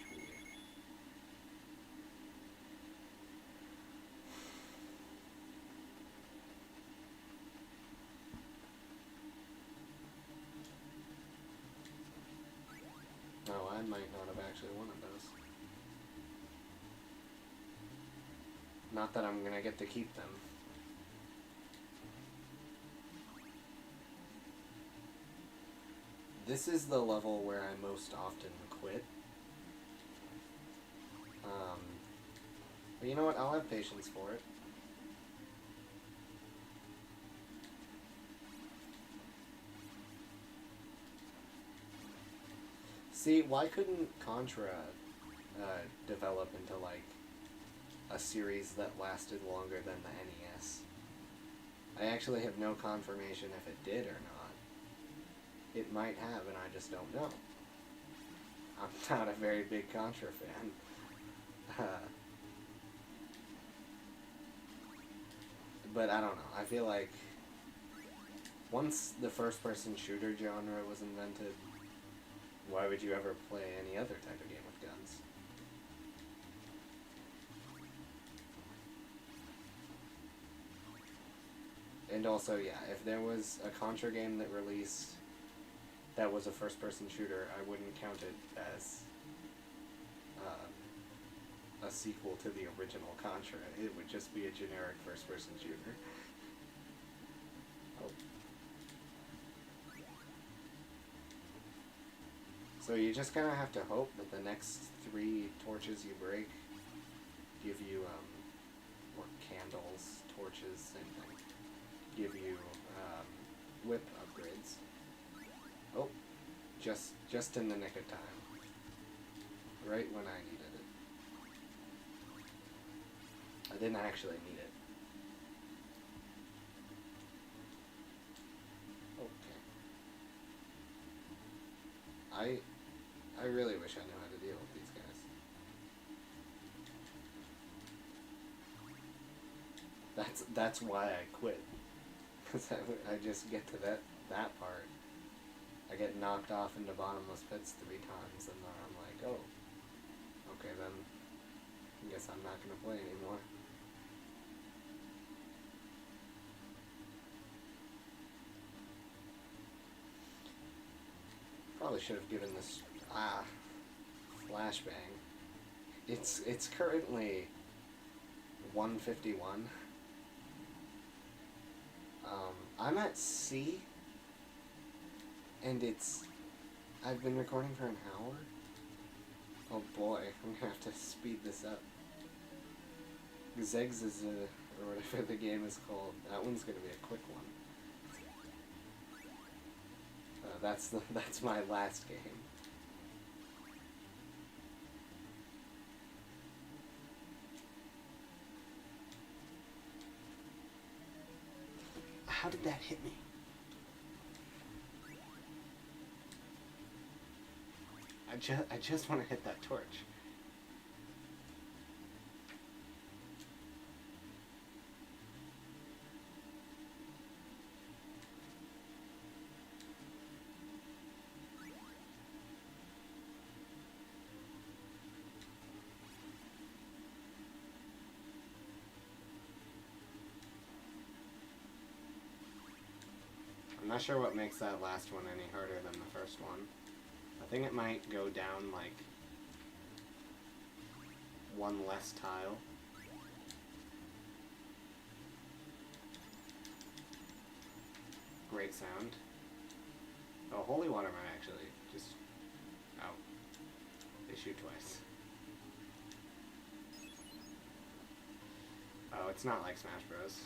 Oh, I might not have actually wanted those. Not that I'm going to get to keep them. This is the level where I most often quit. But you know what? I'll have patience for it. See, why couldn't Contra develop into, like, a series that lasted longer than the NES? I actually have no confirmation if it did or not. It might have, and I just don't know. I'm not a very big Contra fan. But I don't know. I feel like once the first-person shooter genre was invented, why would you ever play any other type of game with guns? And also, yeah, if there was a Contra game that released that was a first-person shooter, I wouldn't count it as a sequel to the original Contra. It would just be a generic first-person shooter. Oh. So you just kind of have to hope that the next 3 torches you break give you, or candles, torches, same thing, give you, whip upgrades. Oh, just in the nick of time. Right when I needed it. I didn't actually need it. Okay. I really wish I knew how to deal with these guys. That's why I quit. Because I just get to that part. I get knocked off into bottomless pits 3 times, and then I'm like, oh, okay then, I guess I'm not going to play anymore. Probably should have given this, flashbang. It's currently 1:51. I'm at C, and I've been recording for an hour. Oh boy, I'm gonna have to speed this up. Zegs is or whatever the game is called. That one's gonna be a quick one. That's my last game. How did that hit me? I just want to hit that torch. I'm not sure what makes that last one any harder than the first one. I think it might go down like 1 less tile. Great sound. Oh, holy water might actually just... Oh. They shoot twice. Oh, it's not like Smash Bros.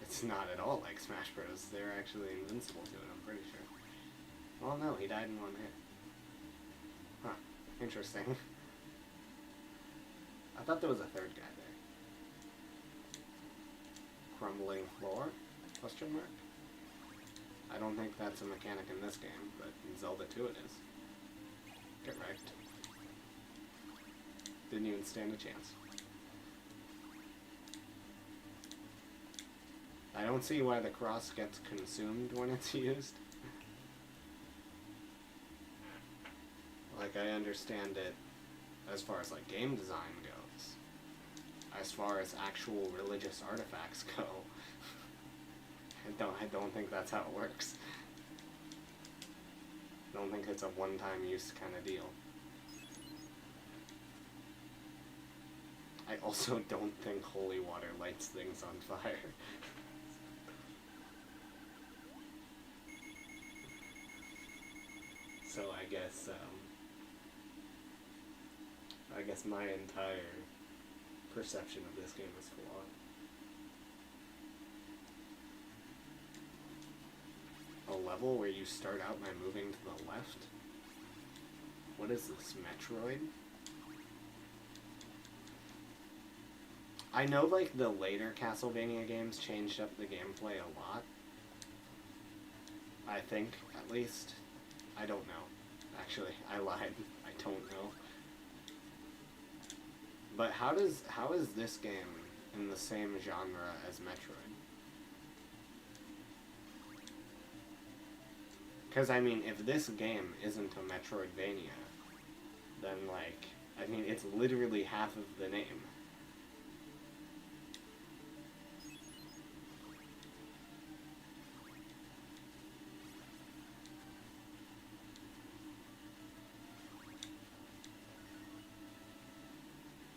It's not at all like Smash Bros. They're actually invincible to it, I'm pretty sure. Well, no, he died in 1 hit. Huh. Interesting. I thought there was a 3rd guy there. Crumbling floor? Question mark? I don't think that's a mechanic in this game, but in Zelda 2 it is. Get wrecked. Didn't even stand a chance. I don't see why the cross gets consumed when it's used. Like, I understand it as far as, like, game design goes. As far as actual religious artifacts go, I don't think that's how it works. I don't think it's a one-time use kind of deal. I also don't think holy water lights things on fire. So I guess my entire perception of this game is flawed. A level where you start out by moving to the left? What is this, Metroid? I know, like, the later Castlevania games changed up the gameplay a lot. I think, at least. I don't know. Actually, I lied. I don't know. But how is this game in the same genre as Metroid? Because, I mean, if this game isn't a Metroidvania, then, like, I mean, it's literally half of the name.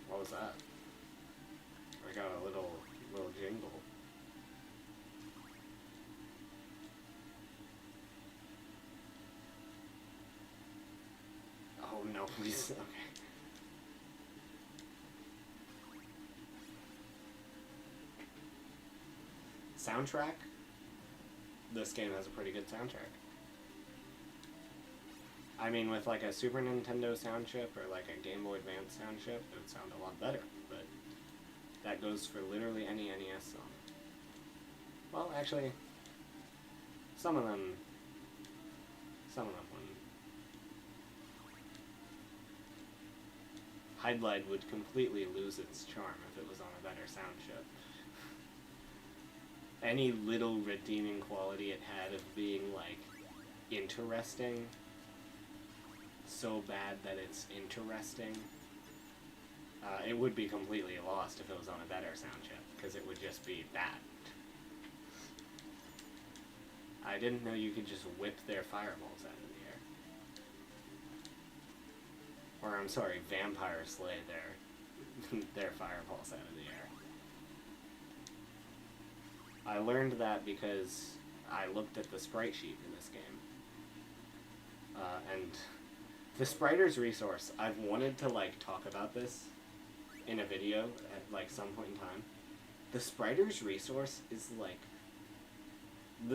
What was that? I got a little jingle. Oh no, please. Okay. Soundtrack? This game has a pretty good soundtrack. I mean, with like a Super Nintendo sound chip or like a Game Boy Advance sound chip, it would sound a lot better, but that goes for literally any NES song. Well, actually, some of them wouldn't. Hydlide would completely lose its charm if it was on a better sound chip. Any little redeeming quality it had of being, like, interesting, so bad that it's interesting, it would be completely lost if it was on a better sound chip, because it would just be bad. I didn't know you could just whip their fireballs out of the air. Or, I'm sorry, vampire slay their fireballs out of the air. I learned that because I looked at the sprite sheet in this game. And the Spriter's Resource, I've wanted to, like, talk about this in a video at, like, some point in time. The Spriter's Resource is, like,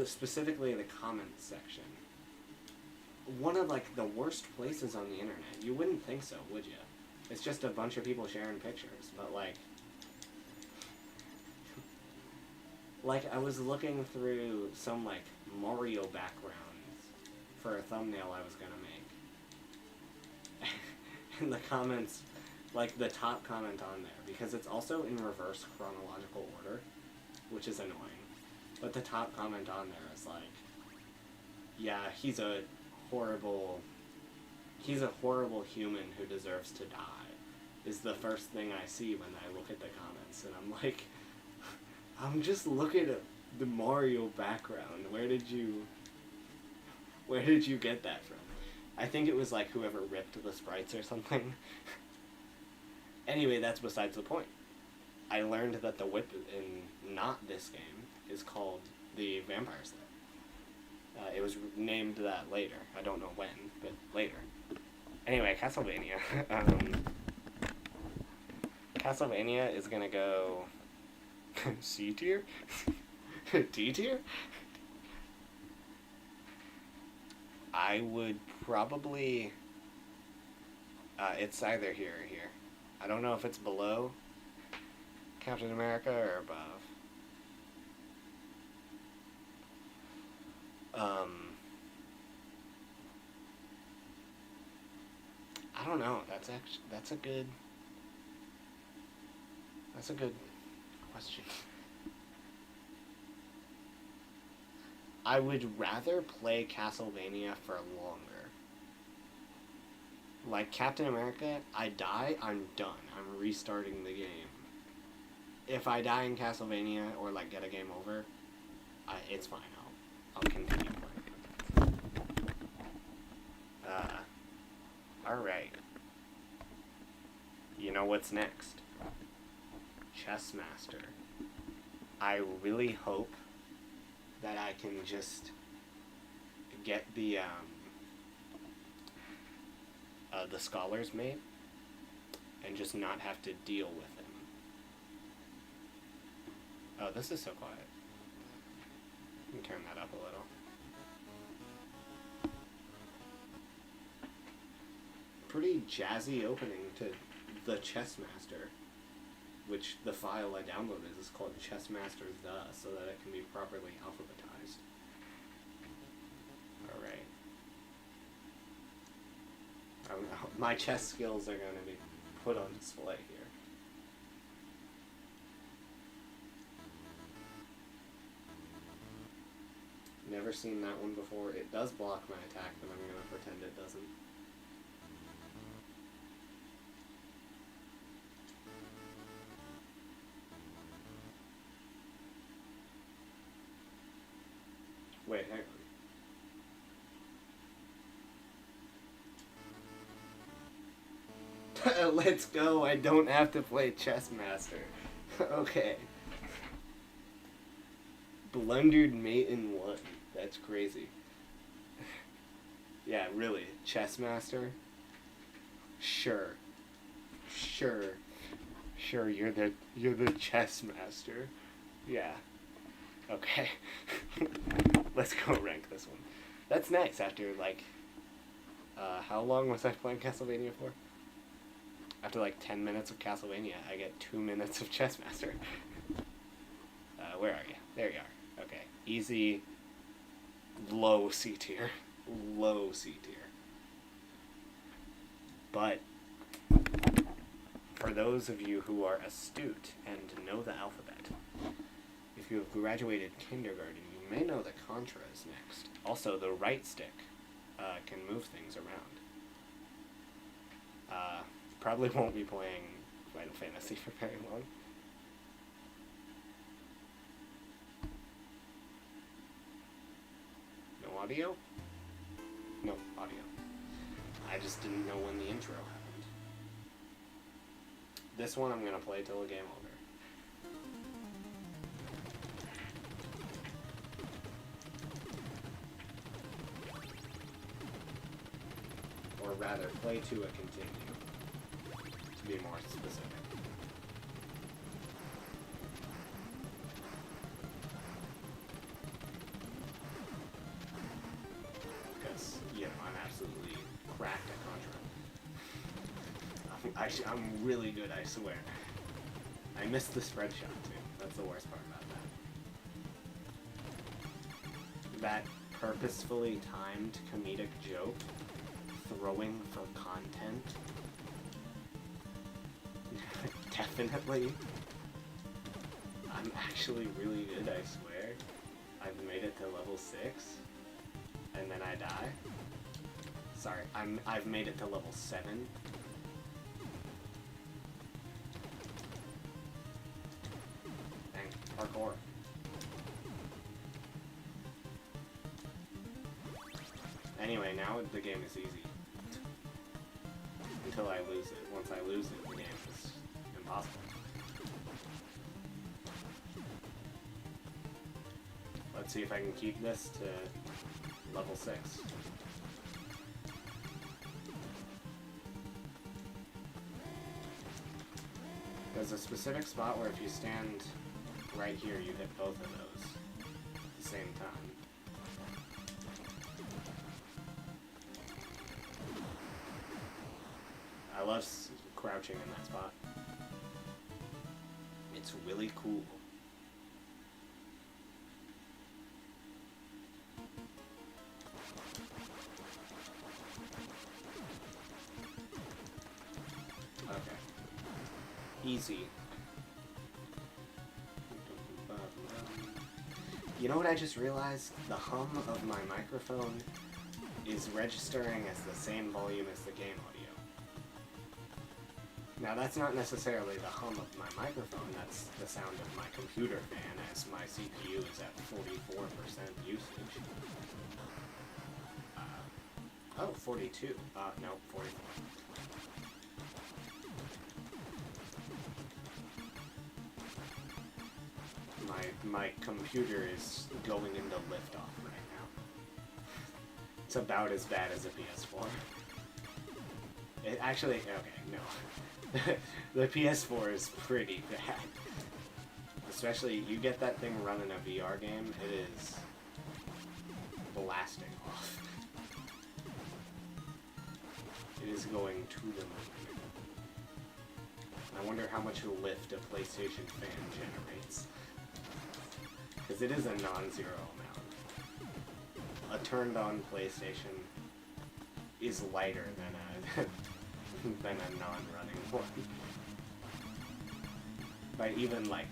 specifically the comments section, one of, like, the worst places on the internet. You wouldn't think so, would you? It's just a bunch of people sharing pictures, but, like, I was looking through some, like, Mario backgrounds for a thumbnail I was gonna make. And the comments, like, the top comment on there, because it's also in reverse chronological order, which is annoying. But the top comment on there is like, yeah, he's a horrible human who deserves to die, is the first thing I see when I look at the comments. And I'm like, I'm just looking at the Mario background. Where did you get that from? I think it was like whoever ripped the sprites or something. Anyway, that's besides the point. I learned that the whip in not this game is called the Vampire Slayer. It was named that later. I don't know when, but later. Anyway, Castlevania. Castlevania is gonna go C tier? D tier? I would probably... it's either here or here. I don't know if it's below Captain America or above. I don't know. That's a good question. I would rather play Castlevania for longer. Like Captain America, I die, I'm done. I'm restarting the game. If I die in Castlevania or like get a game over, it's fine. I'll continue playing. Alright. You know what's next? Chessmaster. I really hope that I can just get the Scholar's Mate and just not have to deal with him. Oh, this is so quiet. Let me turn that up a little. Pretty jazzy opening to the Chessmaster, which the file I downloaded is called Chessmaster The, so that it can be properly alphabetized. Alright. My chess skills are going to be put on display here. Never seen that one before. It does block my attack, but I'm going to pretend it doesn't. Wait, hang on. Let's go. I don't have to play Chessmaster. Okay. Blundered mate in one. That's crazy. Yeah, really. Chessmaster? Sure. Sure, you're the Chessmaster. Yeah. Okay. Let's go rank this one. That's nice after, like, how long was I playing Castlevania for? After, like, 10 minutes of Castlevania, I get 2 minutes of Chessmaster. Where are you? There you are. Okay. Easy, low C tier. Low C tier. But, for those of you who are astute and know the alphabet, if you have graduated kindergarten, you may know that Contra is next. Also, the right stick can move things around. Probably won't be playing Final Fantasy for very long. No audio? No audio. I just didn't know when the intro happened. This one I'm gonna play till the game over. Or rather, play to a continue, to be more specific. Because, you know, I'm absolutely cracked at Contra. I'm really good, I swear. I missed the spread shot, too. That's the worst part about that. That purposefully timed comedic joke, throwing for content. Definitely. I'm actually really good, I swear. I've made it to level 6, and then I die. Sorry, I've made it to level 7. Dang, parkour. Anyway, now the game is easy. Until I lose it. Once I lose it, the game is impossible. Let's see if I can keep this to level 6. There's a specific spot where if you stand right here, you hit both of those at the same time. I love crouching in that spot. It's really cool. Easy. You know what I just realized? The hum of my microphone is registering as the same volume as the game audio. Now that's not necessarily the hum of my microphone, that's the sound of my computer fan as my CPU is at 44% usage. Oh, 42. No, 44. My computer is going into liftoff right now. It's about as bad as a PS4. It actually, okay, no. The PS4 is pretty bad. Especially, you get that thing running a VR game, it is blasting off. It is going to the moon. I wonder how much lift a PlayStation fan generates. Because it is a non-zero amount. A turned-on PlayStation is lighter than a non-running one. By even, like,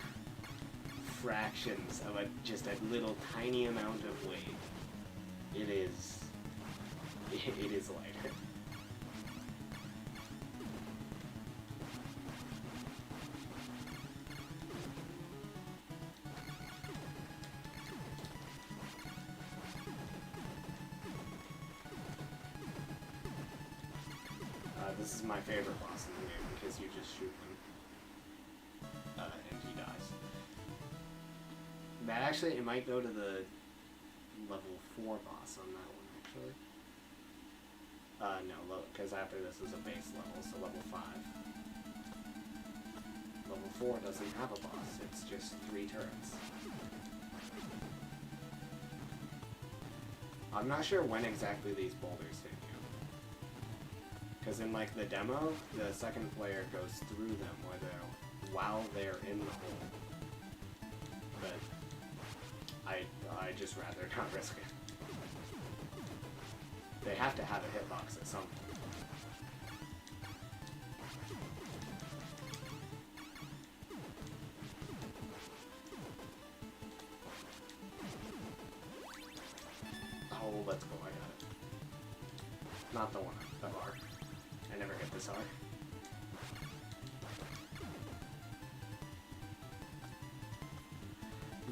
fractions of just a little tiny amount of weight, it is lighter. This is my favorite boss in the game because you just shoot them and he dies. That actually, it might go to the level 4 boss on that one actually. No, because after this is a base level, so level 5. Level 4 doesn't have a boss, it's just 3 turrets. I'm not sure when exactly these boulders hit you. Because in, like, the demo, the second player goes through them while they're in the hole. But I just rather not risk it. They have to have a hitbox at some point. Oh, let's go, I got it. Not the one, the R. I never hit this R.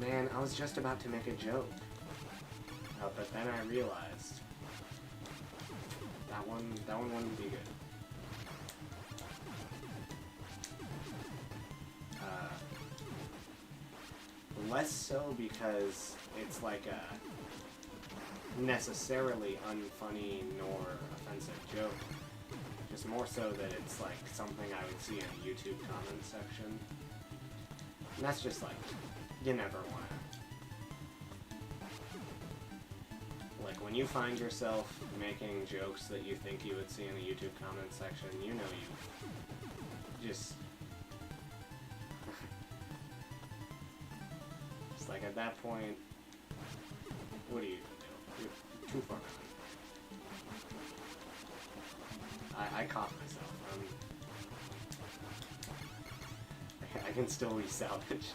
Man, I was just about to make a joke. But then I realized that one wouldn't be good. Less so because it's like a necessarily unfunny nor offensive joke. Just more so that it's like something I would see in a YouTube comment section. And that's just like, you never want to. Like, when you find yourself making jokes that you think you would see in a YouTube comment section, you know you just... It's like, at that point, what do you do? You're too far gone. I caught myself. I can still re-salvage.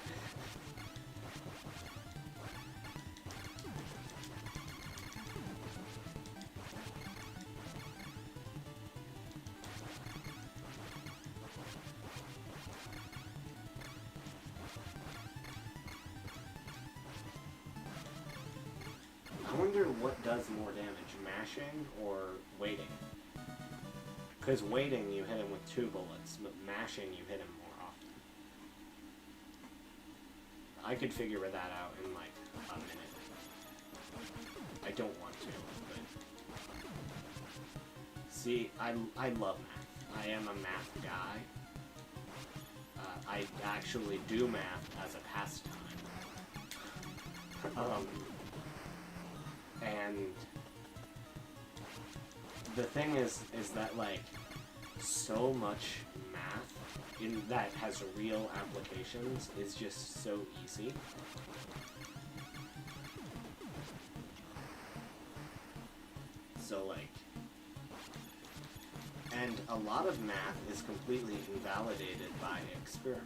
I wonder what does more damage, mashing or waiting? Because waiting, you hit him with 2 bullets, but mashing, you hit him more often. I could figure that out in, like, a minute. I don't want to, but... See, I love math. I am a math guy. I actually do math as a pastime. And the thing is that, like, so much math that has real applications is just so easy. So, like, and a lot of math is completely invalidated by experiment.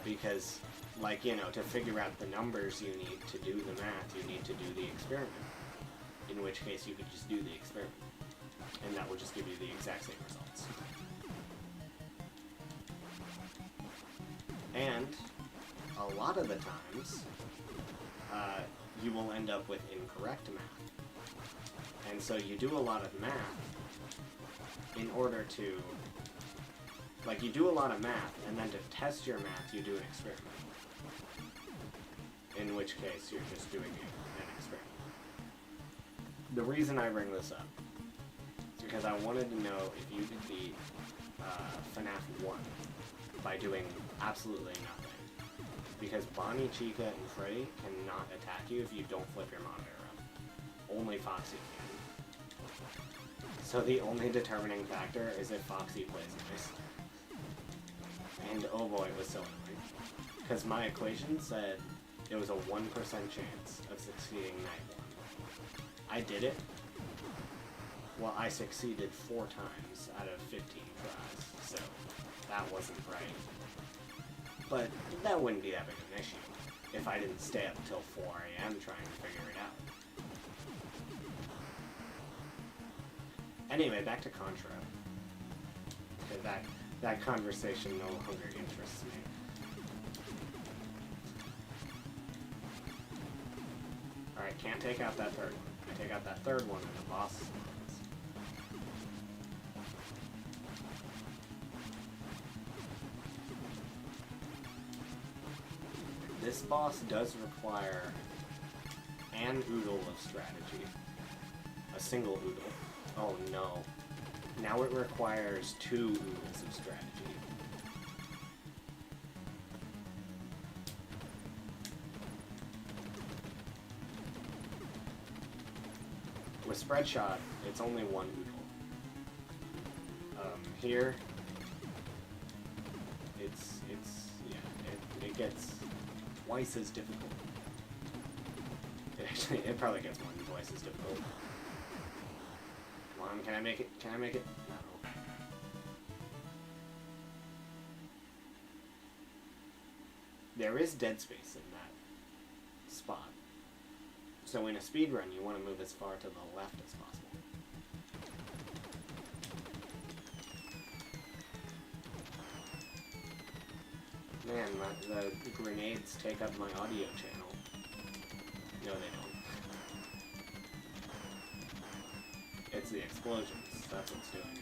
Because, like, you know, to figure out the numbers you need to do the math, you need to do the experiment. In which case, you could just do the experiment. And that will just give you the exact same results. And a lot of the times, you will end up with incorrect math. And so you do a lot of math in order to, like, you do a lot of math, and then to test your math, you do an experiment. In which case, you're just doing an experiment. The reason I bring this up is because I wanted to know if you could beat FNAF 1 by doing absolutely nothing. Because Bonnie, Chica, and Freddy cannot attack you if you don't flip your monitor up. Only Foxy can. So the only determining factor is if Foxy plays nice. And oh boy, it was so annoying. Because my equation said it was a 1% chance of succeeding night 1. I did it. Well, I succeeded 4 times out of 15 tries, so that wasn't right. But that wouldn't be that big of an issue if I didn't stay up until 4 a.m. trying to figure it out. Anyway, back to Contra. That conversation no longer interests me. Alright, can't take out that third one. I take out that third one and the boss spawns. This boss does require an oodle of strategy. A single oodle. Oh no. Now it requires 2 oodles of strategy. With Spread Shot, it's only 1 oodle. Here, it gets twice as difficult. It probably gets more than twice as difficult. Come on, can I make it? Can I make it? No. There is dead space in that spot. So in a speedrun, you want to move as far to the left as possible. Man, the grenades take up my audio channel. No, they don't. It's the explosions. That's what's doing it.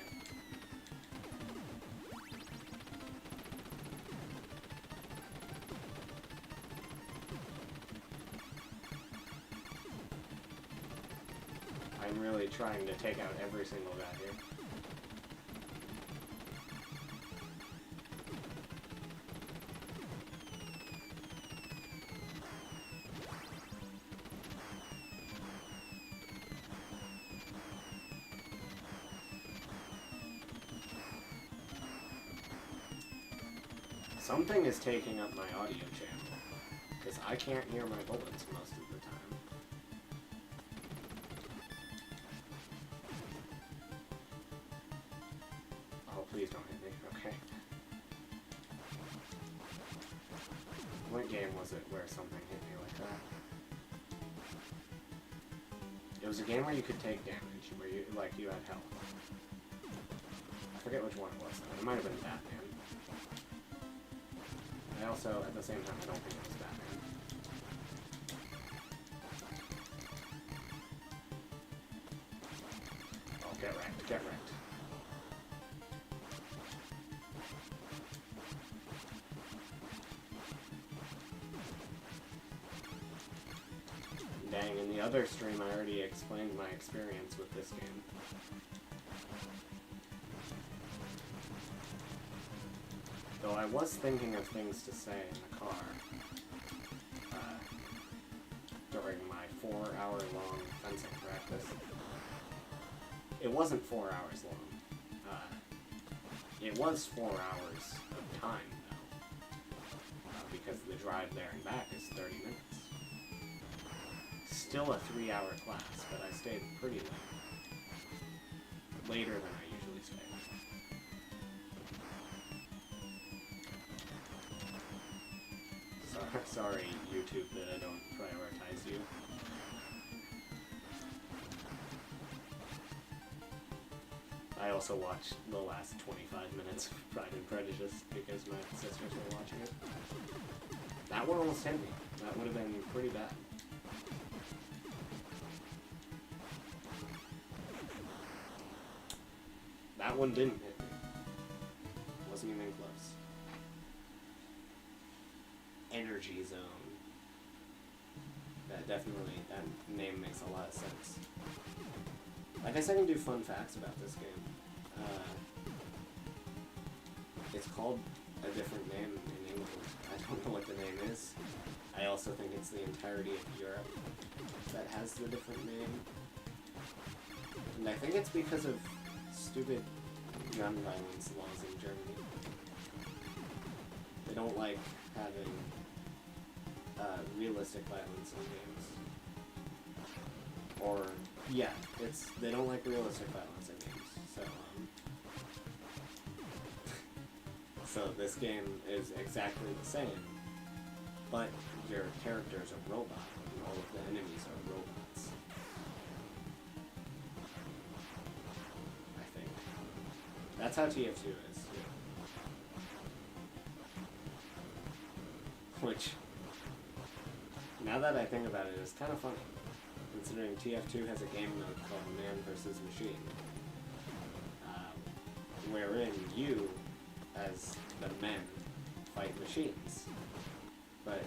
I'm really trying to take out every single guy here. Something is taking up my audio channel, because I can't hear my bullets most of the time. Oh, please don't hit me. Okay. What game was it where something hit me like that? It was a game where you could take damage, where you had health. I forget which one it was, though. It might have been Batman. I also, at the same time, I don't think it was Batman. Oh, get wrecked, get wrecked. Dang, in the other stream I already explained my experience with this game. Though I was thinking of things to say in the car during my 4-hour-long fencing practice. It wasn't 4 hours long. It was 4 hours of time, though, because the drive there and back is 30 minutes. still a 3-hour class, but I stayed pretty late. Later than I usually stay. Sorry, YouTube, that I don't prioritize you. I also watched the last 25 minutes of Pride and Prejudice because my sisters were watching it. That one almost hit me. That would have been pretty bad. That one didn't hit me. Wasn't even close. Energy Zone. That name makes a lot of sense. I guess I can do fun facts about this game. It's called a different name in England. I don't know what the name is. I also think it's the entirety of Europe that has the different name. And I think it's because of stupid gun violence laws in Germany. They don't like having realistic violence in games. Or, yeah, they don't like realistic violence in games. So this game is exactly the same, but your character is a robot, and all of the enemies are robots. I think. That's how TF2 is. Yeah. Which, now that I think about it, is kind of funny, considering TF2 has a game mode called Man vs. Machine, wherein you, as the men, fight machines. But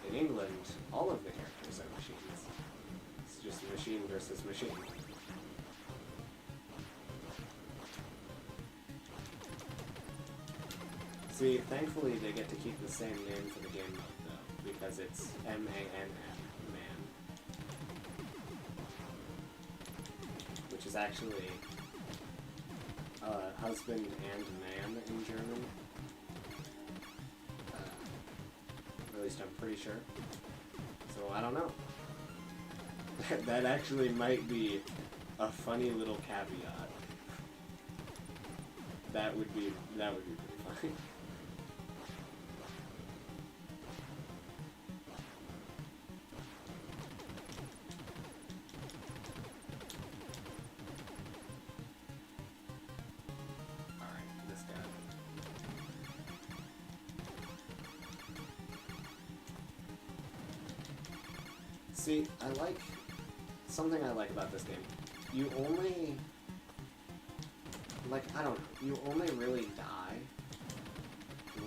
in England, all of the characters are machines. It's just machine versus machine. See, thankfully they get to keep the same name for the game mode, though, because it's M-A-N-N, man. Which is actually husband and man in German. At least I'm pretty sure. So I don't know. That actually might be a funny little caveat. That would be pretty funny. See, something I like about this game. You only, I don't know, you only really die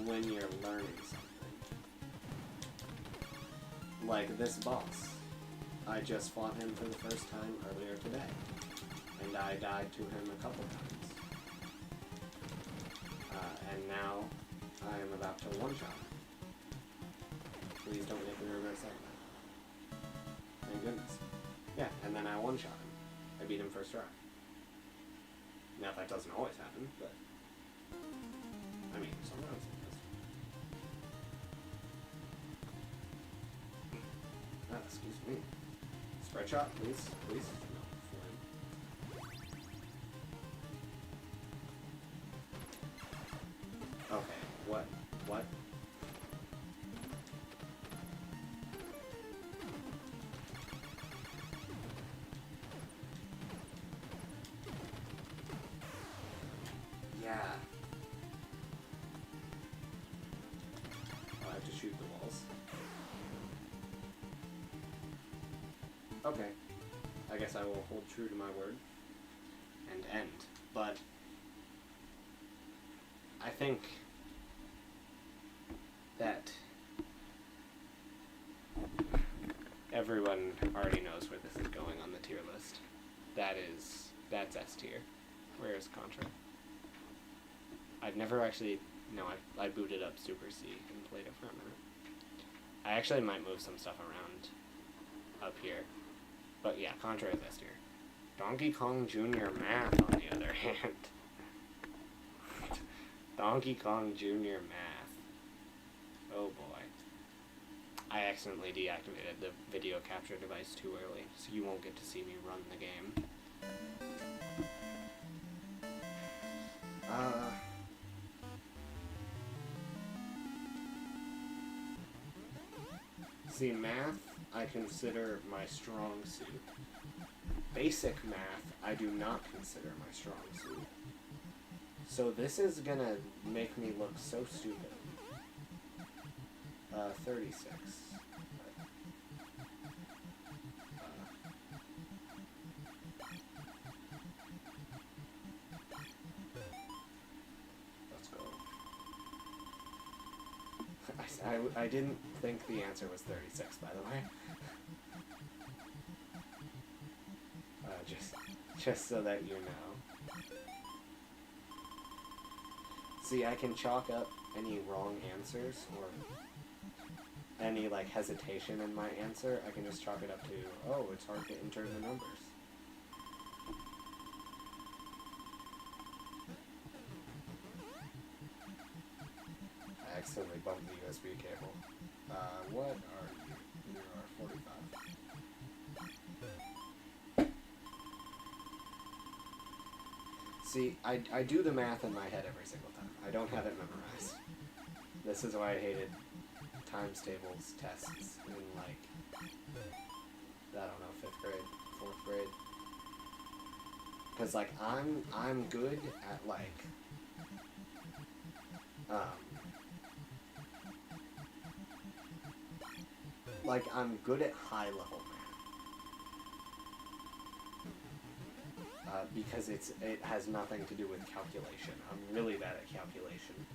when you're learning something. Like this boss. I just fought him for the first time earlier today, and I died to him a couple times. And now I am about to one-shot him. Please don't make me regret saying that. Thank goodness. Yeah, and then I one-shot him. I beat him first try. Now that doesn't always happen, but I mean, sometimes it does. Excuse me. Spread shot, please, please. No, flame. Okay, what? What? Yeah. Oh, I have to shoot the walls. Okay. I guess I will hold true to my word and end. But I think that everyone already knows where this is going on the tier list. That's S tier. Where is Contra? I've never actually, no, I booted up Super C and played it for a minute. I actually might move some stuff around up here. But yeah, Contra is S tier. Donkey Kong Jr. Math, on the other hand. Donkey Kong Jr. Math. Oh boy. I accidentally deactivated the video capture device too early, so you won't get to see me run the game. See, math I consider my strong suit. Basic math I do not consider my strong suit. So this is gonna make me look so stupid. 36. Let's go. I didn't think the answer was 36, by the way. Just so that you know. See, I can chalk up any wrong answers or any like hesitation in my answer. I can just chalk it up to, oh, it's hard to enter the numbers. I accidentally bumped the USB cable. What are you? You are 45. See, I do the math in my head every single time. I don't have it memorized. This is why I hated times tables tests in, like, I don't know, 5th grade, 4th grade. Because, like, I'm good at, like, I'm good at high-level math. Because it has nothing to do with calculation. I'm really bad at calculation.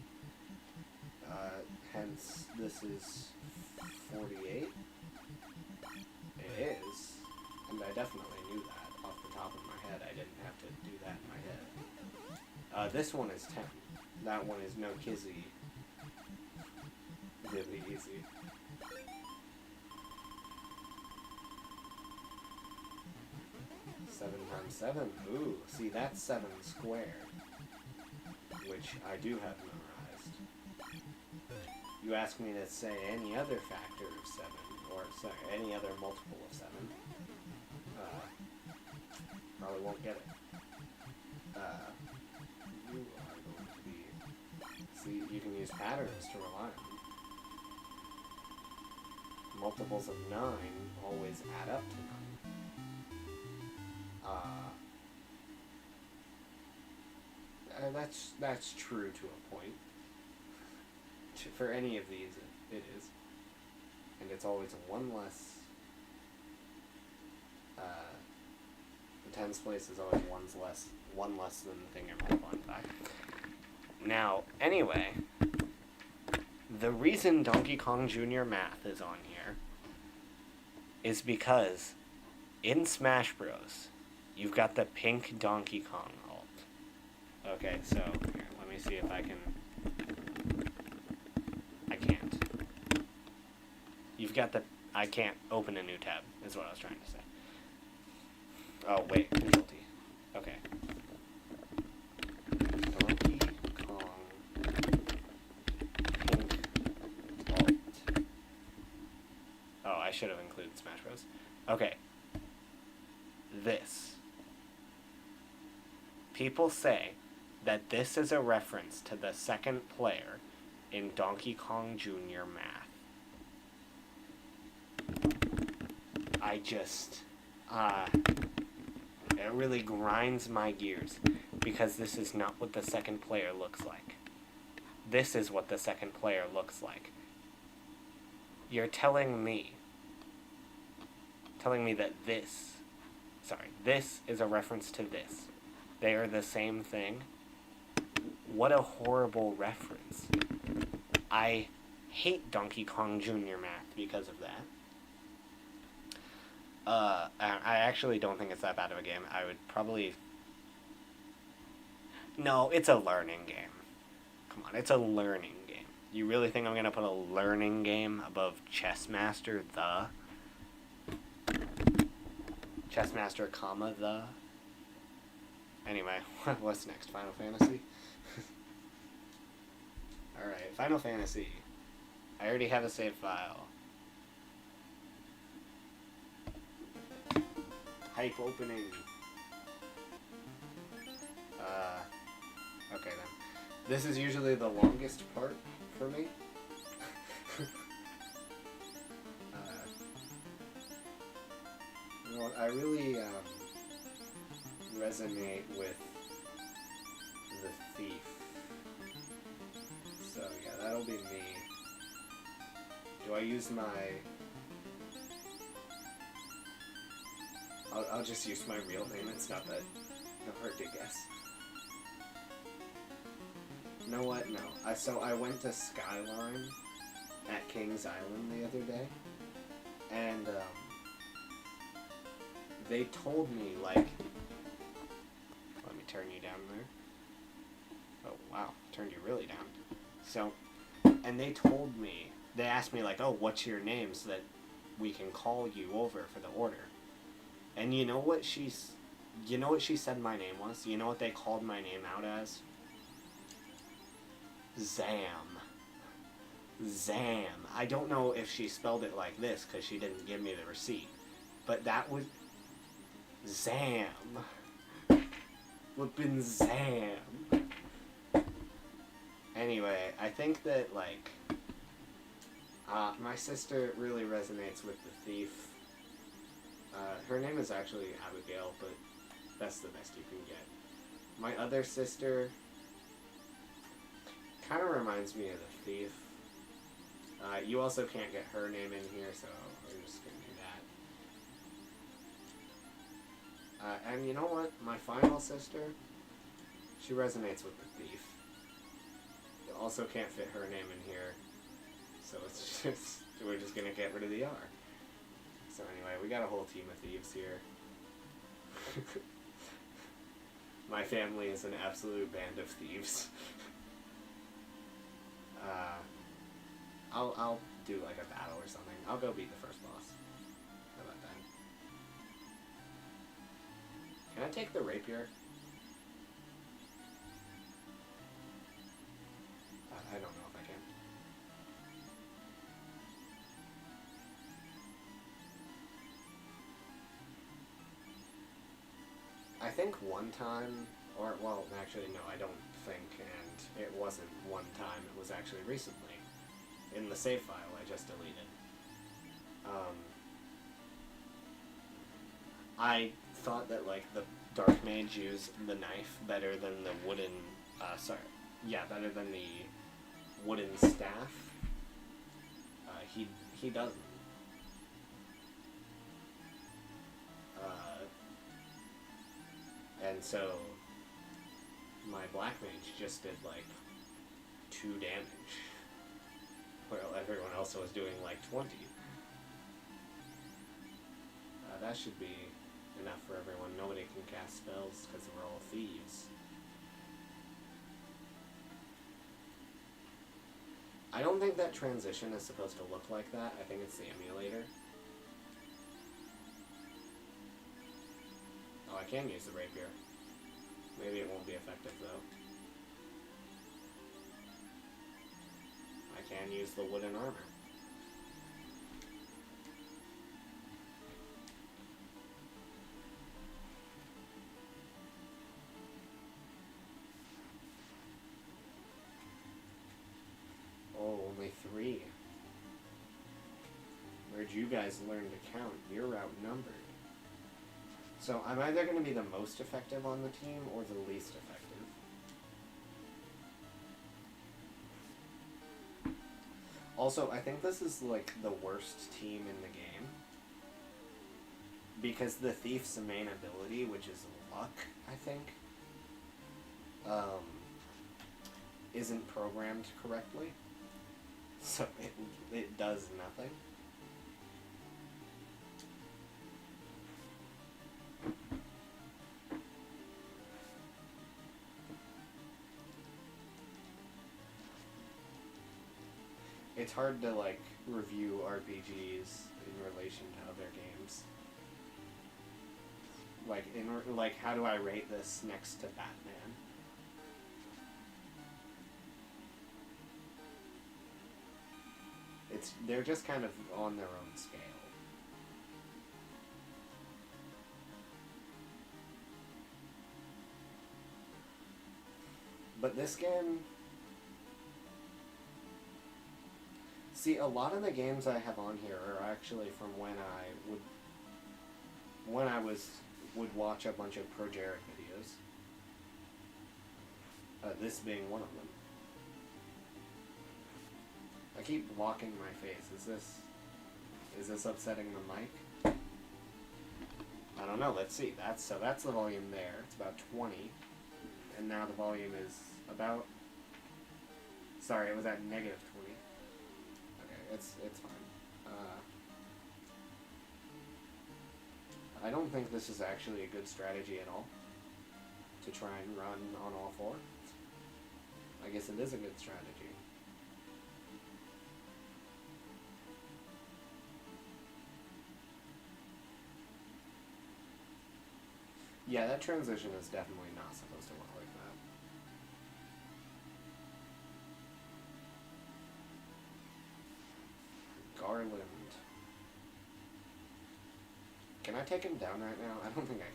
Hence, this is 48. It is. And I definitely knew that off the top of my head. I didn't have to do that in my head. This one is 10. That one is no kizzy. Really easy. Seven times 7. Ooh, see, that's 7 squared. Which I do have memorized. You ask me to say any other factor of 7, or sorry, any other multiple of 7. Probably won't get it. You are going to be... See, you can use patterns to rely on. Multiples of 9 always add up to 9. That's true to a point. For any of these, it is. And it's always one less... the tens place is always one less than the thing you're multiplying by. Now, anyway, the reason Donkey Kong Jr. Math is on here is because in Smash Bros, you've got the pink Donkey Kong alt. Okay, so here, let me see if I can... I can't. You've got the... I can't open a new tab, is what I was trying to say. Oh, wait, Control T. Okay. Donkey Kong pink alt. Oh, I should have included Smash Bros. Okay. This. People say that this is a reference to the second player in Donkey Kong Jr. Math. I just, it really grinds my gears because this is not what the second player looks like. This is what the second player looks like. You're telling me that this is a reference to this. They are the same thing. What a horrible reference. I hate Donkey Kong Jr. Math because of that. I actually don't think it's that bad of a game. I would probably... No, it's a learning game. Come on, it's a learning game. You really think I'm gonna put a learning game above Chess Master, the? Chess Master, comma, the? Anyway, what's next? Final Fantasy? Alright, Final Fantasy. I already have a save file. Type opening. Okay then. This is usually the longest part for me. You know what, I really resonate with the thief. So yeah, that'll be me. Do I use my... I'll just use my real name. It's not that hard to guess. You know what? No. So I went to Skyline at Kings Island the other day, and they told me, like... Let me turn you down there. Oh, wow. Turned you really down. So, and they told me, they asked me, like, oh, what's your name so that we can call you over for the order. And you know what she said my name was? You know what they called my name out as? Zam. Zam. I don't know if she spelled it like this because she didn't give me the receipt. But that was... Zam. Flippin' Zam. Anyway, I think that, like... my sister really resonates with the thief. Her name is actually Abigail, but that's the best you can get. My other sister kind of reminds me of the thief. You also can't get her name in here, so we're just going to do that. And you know what? My final sister, she resonates with the thief. You also can't fit her name in here, so it's just, we're just going to get rid of the R. So anyway, we got a whole team of thieves here. My family is an absolute band of thieves. I'll do like a battle or something. I'll go beat the first boss. How about that? Can I take the rapier? I don't know if I can. I think one time, or, well, actually, no, I don't think, and it wasn't one time, it was actually recently, in the save file I just deleted. I thought that, like, the Dark Mage used the knife better than the wooden, better than the wooden staff. He doesn't. And so, my Black Mage just did, like, 2 damage, while everyone else was doing, like, 20. That should be enough for everyone. Nobody can cast spells, because we're all thieves. I don't think that transition is supposed to look like that. I think it's the emulator. Oh, I can use the rapier. Maybe it won't be effective, though. I can use the wooden armor. Oh, only 3. Where'd you guys learn to count? You're outnumbered. So I'm either going to be the most effective on the team or the least effective. Also, I think this is like the worst team in the game. Because the thief's main ability, which is luck, I think, isn't programmed correctly. So it does nothing. It's hard to, like, review RPGs in relation to other games. Like, how do I rate this next to Batman? They're just kind of on their own scale. But this game... See, a lot of the games I have on here are actually from when I would watch a bunch of Projared videos. This being one of them. I keep blocking my face. Is this upsetting the mic? I don't know. Let's see. That's the volume there. It's about 20, and now the volume is about. Sorry, it was at -20. Okay, it's fine. I don't think this is actually a good strategy at all. To try and run on all four. I guess it is a good strategy. Yeah, that transition is definitely not supposed to look like that. Garland. Can I take him down right now? I don't think I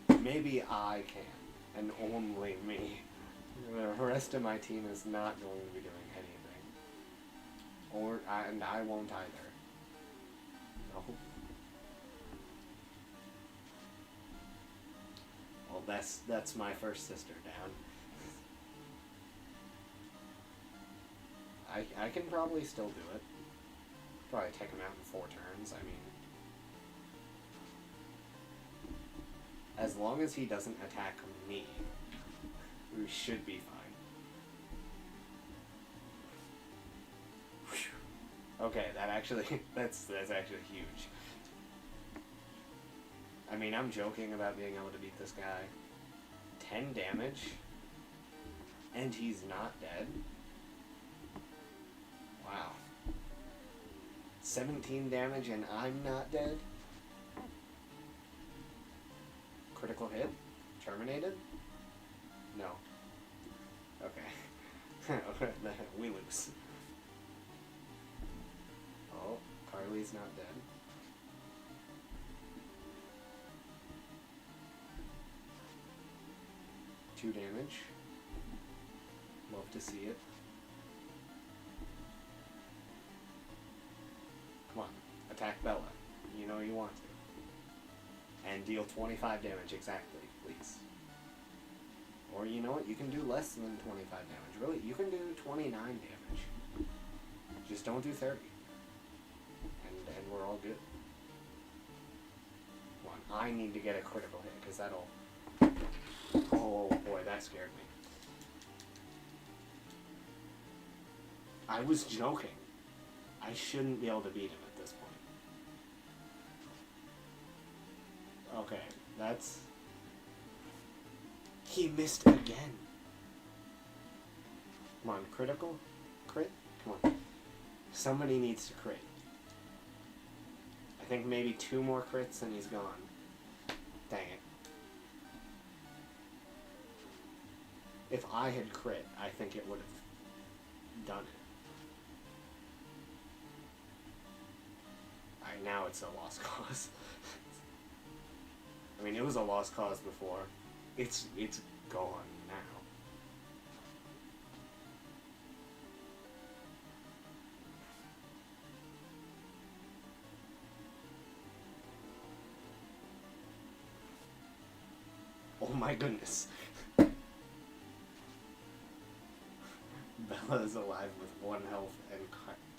can. Maybe I can, and only me. The rest of my team is not going to be doing anything. And I won't either. No. Well, that's my first sister down. I can probably still do it. Probably take him out in 4 turns, I mean. As long as he doesn't attack me, we should be fine. Whew. Okay, that actually, that's actually huge. I mean, I'm joking about being able to beat this guy. 10 damage, and he's not dead. Wow. 17 damage and I'm not dead? Critical hit? Terminated? No. Okay. We lose. Oh, Carly's not dead. Two damage. Love to see it. Come on, attack Bella. You know you want to. And deal 25 damage exactly, please. Or you know what, you can do less than 25 damage. Really, you can do 29 damage. Just don't do 30. And we're all good. Come on, I need to get a critical hit, because that'll... Oh boy, that scared me. I was joking. I shouldn't be able to beat him at this point. Okay, that's... He missed again. Come on, critical? Crit? Come on. Somebody needs to crit. I think maybe 2 more crits and he's gone. Dang it. If I had crit, I think it would have done it. Alright, now it's a lost cause. I mean, it was a lost cause before. It's gone now. Oh my goodness. Bella is alive with 1 health and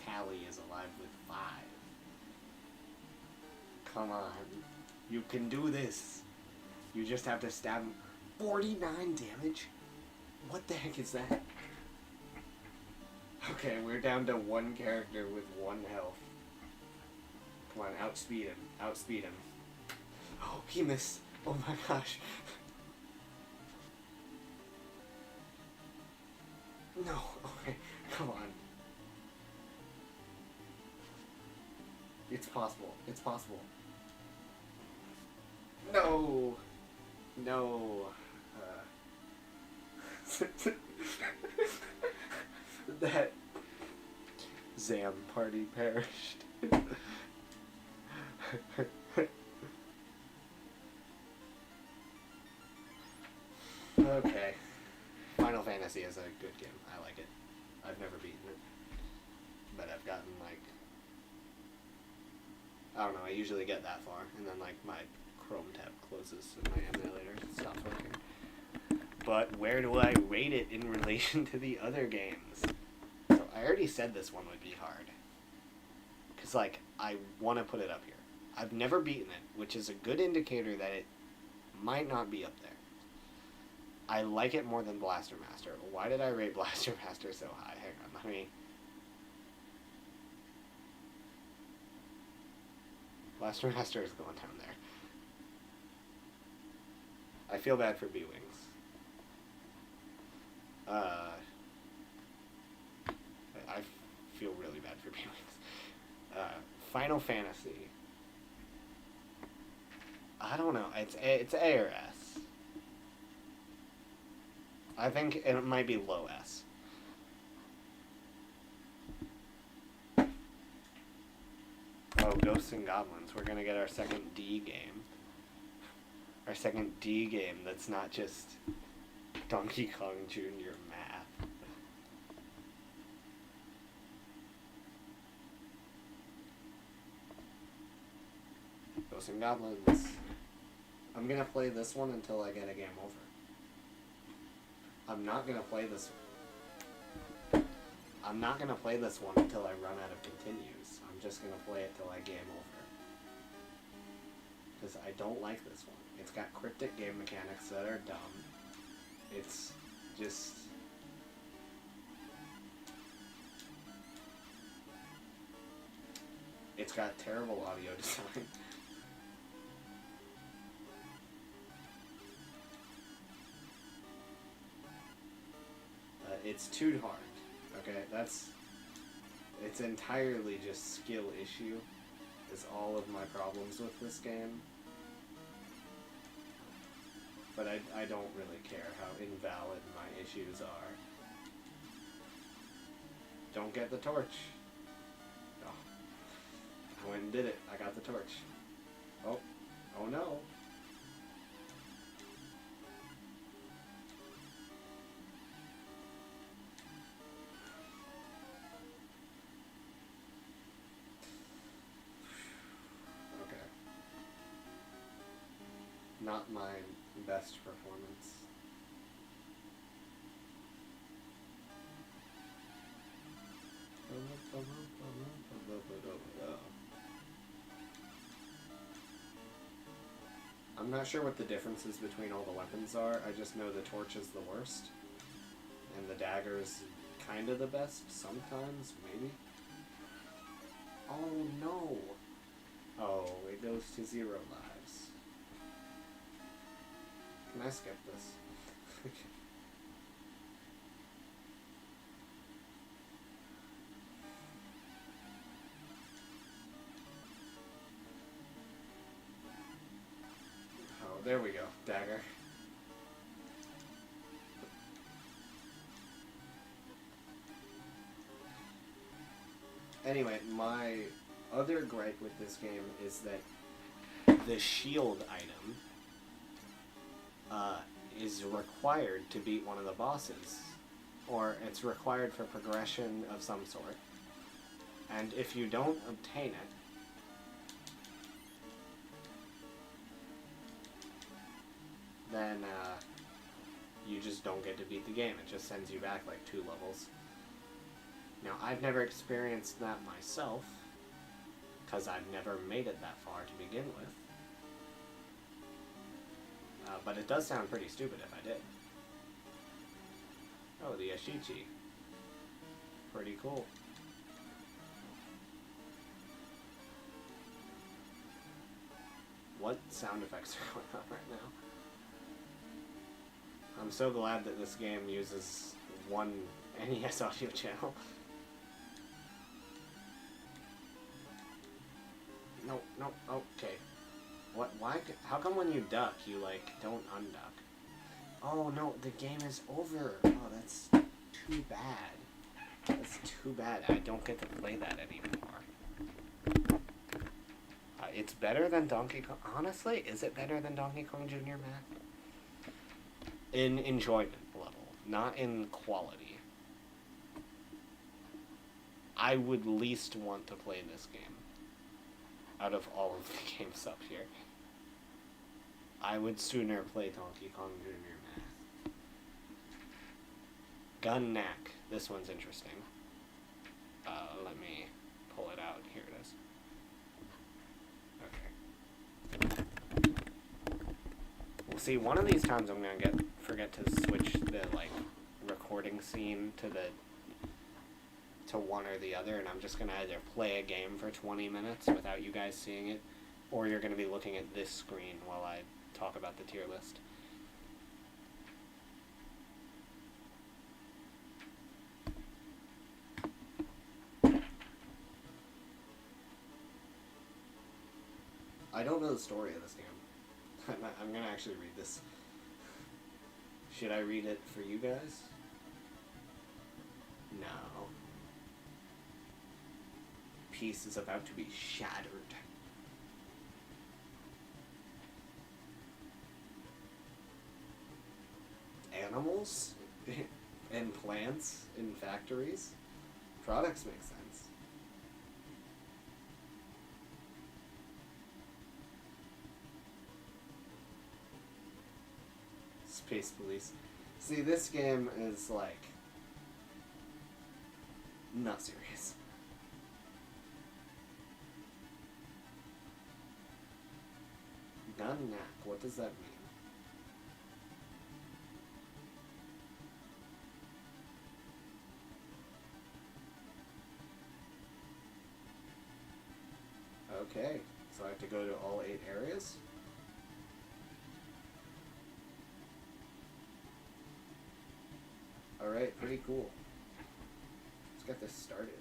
Callie is alive with 5. Come on. You can do this. You just have to stab him. 49 damage? What the heck is that? Okay, we're down to 1 character with 1 health. Come on, outspeed him. Outspeed him. Oh, he missed. Oh my gosh. No, okay, come on. It's possible. It's possible. No! No. That Zam party perished. Okay. Final Fantasy is a good game. I like it. I've never beaten it. But I've gotten, like... I don't know, I usually get that far, and then, like, my Chrome tab closes and my emulator stops working. But where do I rate it in relation to the other games? So I already said this one would be hard. Because, like, I want to put it up here. I've never beaten it, which is a good indicator that it might not be up there. I like it more than Blaster Master. Why did I rate Blaster Master so high? Hang on, let me... Blaster Master is going down there. I feel bad for B-Wings. I feel really bad for B-Wings. Final Fantasy. I don't know. It's A or S. I think it might be low S. Oh, Ghosts and Goblins. We're gonna get our second D game. Our second D game that's not just Donkey Kong Jr. math. Ghosts and Goblins. I'm gonna play this one until I get a game over. I'm not gonna play this one until I run out of continues. I'm just gonna play it till I game over. Because I don't like this one. It's got cryptic game mechanics that are dumb. It's just... It's got terrible audio design. It's too hard. Okay, it's entirely just skill issue is all of my problems with this game. But I don't really care how invalid my issues are. Don't get the torch. Oh. I went and did it. I got the torch. Oh. Oh no. Not my best performance. I'm not sure what the differences between all the weapons are. I just know the torch is the worst. And the dagger is kind of the best, sometimes, maybe. Oh no! Oh, it goes to 0 lives. Can I skip this? Oh, there we go. Dagger. Anyway, my other gripe with this game is that the shield item is required to beat one of the bosses, or it's required for progression of some sort, and if you don't obtain it, then you just don't get to beat the game. It just sends you back like 2 levels. Now, I've never experienced that myself, because I've never made it that far to begin with. But it does sound pretty stupid if I did. Oh, the Ashichi. Pretty cool. What sound effects are going on right now? I'm so glad that this game uses one NES audio channel. No, no, okay. What, why, how come when you duck, you, like, don't unduck? Oh, no, the game is over. Oh, that's too bad. That's too bad. I don't get to play that anymore. It's better than Donkey Kong. Honestly, is it better than Donkey Kong Jr. Math? In enjoyment level, not in quality. I would least want to play this game out of all of the games up here. I would sooner play Donkey Kong Jr. Math. Gun Knack. This one's interesting. Let me pull it out. Here it is. Okay. Well, see, one of these times I'm gonna forget to switch the recording scene to one or the other, and I'm just gonna either play a game for 20 minutes without you guys seeing it, or you're gonna be looking at this screen while I talk about the tier list. I don't know the story of this game. I'm gonna actually read this. Should I read it for you guys? No. Peace is about to be shattered. Animals and plants in factories. Products make sense. Space Police. See, this game is not serious. Gun Knack, what does that mean? Okay, so I have to go to all 8 areas? Alright, pretty cool. Let's get this started.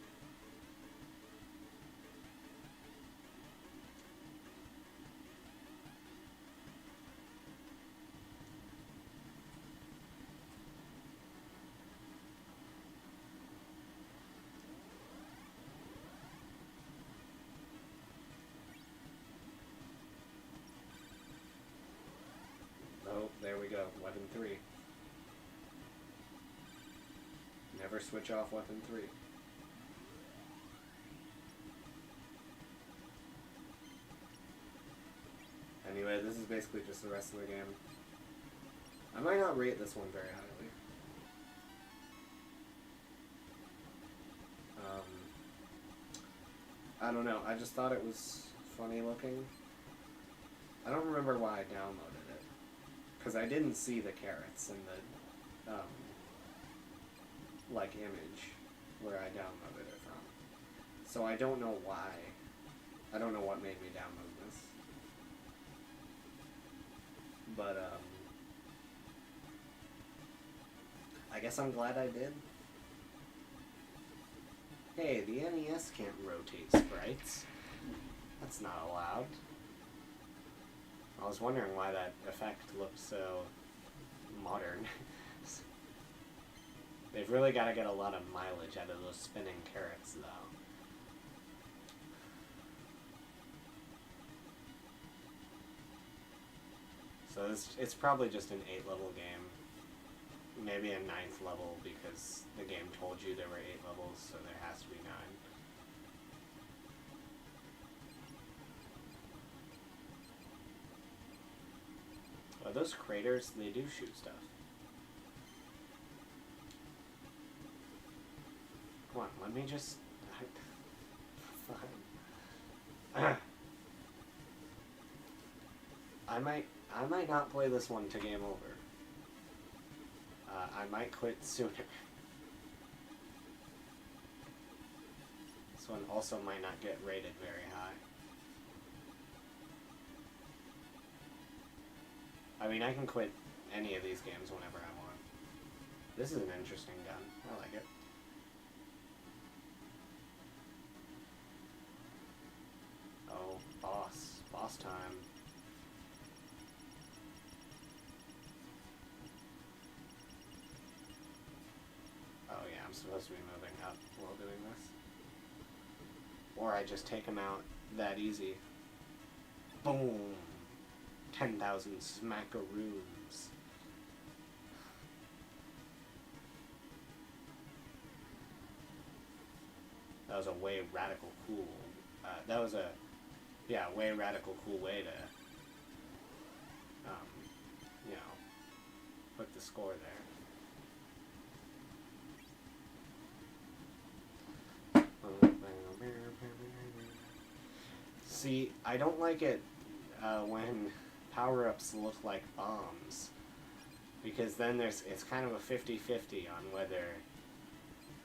Oh, there we go. Weapon 3. Never switch off weapon 3. Anyway, this is basically just the rest of the game. I might not rate this one very highly. I don't know. I just thought it was funny looking. I don't remember why I downloaded it. Because I didn't see the carrots in the image where I downloaded it from. So I don't know why. I don't know what made me download this. But I guess I'm glad I did. Hey, the NES can't rotate sprites. That's not allowed. I was wondering why that effect looked so modern. They've really got to get a lot of mileage out of those spinning carrots, though. So it's probably just an 8-level game. Maybe a 9th level, because the game told you there were 8 levels, so there has to be 9. Oh, those craters, they do shoot stuff. Come on, let me just... Fine. I might not play this one to game over. I might quit sooner. This one also might not get rated very high. I mean, I can quit any of these games whenever I want. This is an interesting gun. I like it. Oh, boss. Boss time. Oh yeah, I'm supposed to be moving up while doing this. Or I just take them out that easy. Boom! 10,000 smackaroos. That was a way radical cool. That was a, yeah, way radical cool way to, you know, put the score there. See, I don't like it when power-ups look like bombs, because then it's kind of a 50-50 on whether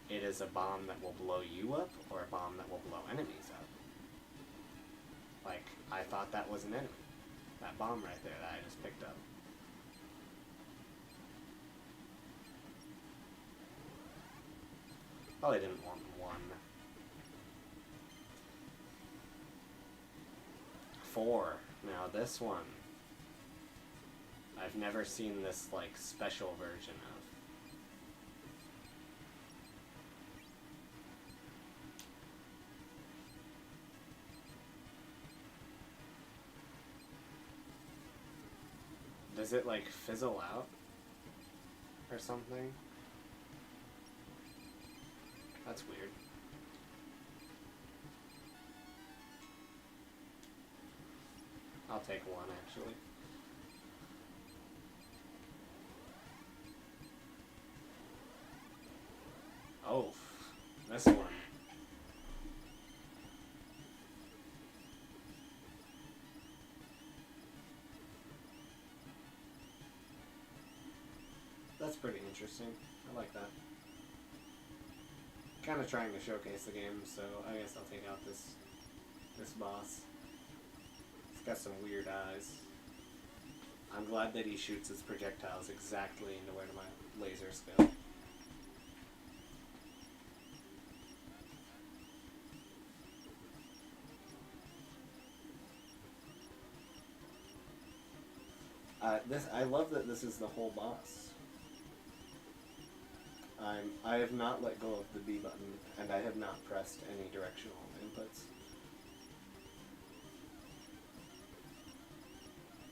it is a bomb that will blow you up or a bomb that will blow enemies up. Like, I thought that was an enemy. That bomb right there that I just picked up. Probably didn't want one. 4. Now this one, I've never seen this, like, special version of. Does it, like, fizzle out? Or something? That's weird. I'll take one, actually. Oh, this one. That's pretty interesting. I like that. Kind of trying to showcase the game, so I guess I'll take out this boss. He's got some weird eyes. I'm glad that he shoots his projectiles exactly into where my lasers go. I love that this is the whole boss. I have not let go of the B button, and I have not pressed any directional inputs.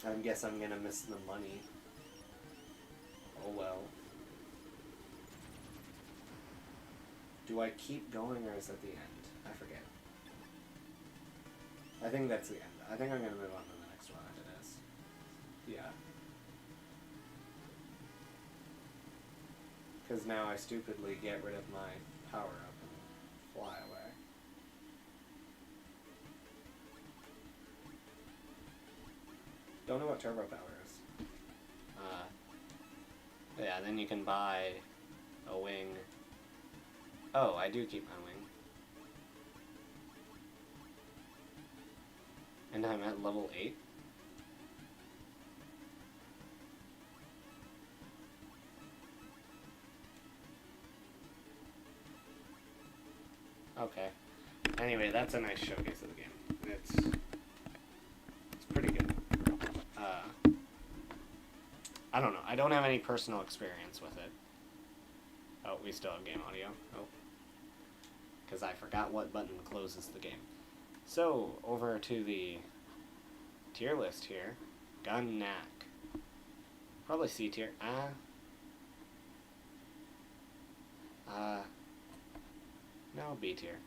I guess I'm gonna miss the money. Oh well. Do I keep going, or is that the end? I forget. I think that's the end. I think I'm gonna move on to the next one if it is. Yeah. Because now I stupidly get rid of my power-up and fly away. Don't know what turbo power is. Yeah, then you can buy a wing. Oh, I do keep my wing. And I'm at level 8. Okay. Anyway, that's a nice showcase of the game. It's pretty good. I don't know. I don't have any personal experience with it. Oh, we still have game audio. Oh. Because I forgot what button closes the game. So, over to the tier list here. Gun Knack. Probably C tier. No, B tier.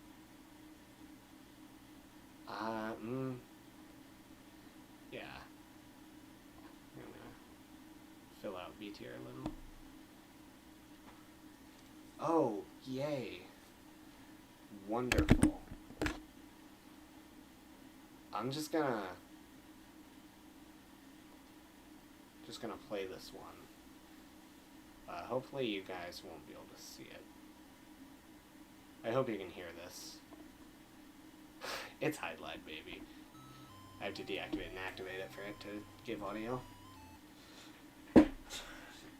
Yeah. I'm gonna fill out B tier a little. Oh, yay. Wonderful. I'm just gonna play this one. Hopefully you guys won't be able to see it. I hope you can hear this. It's Hide-Lide, baby. I have to deactivate and activate it for it to give audio.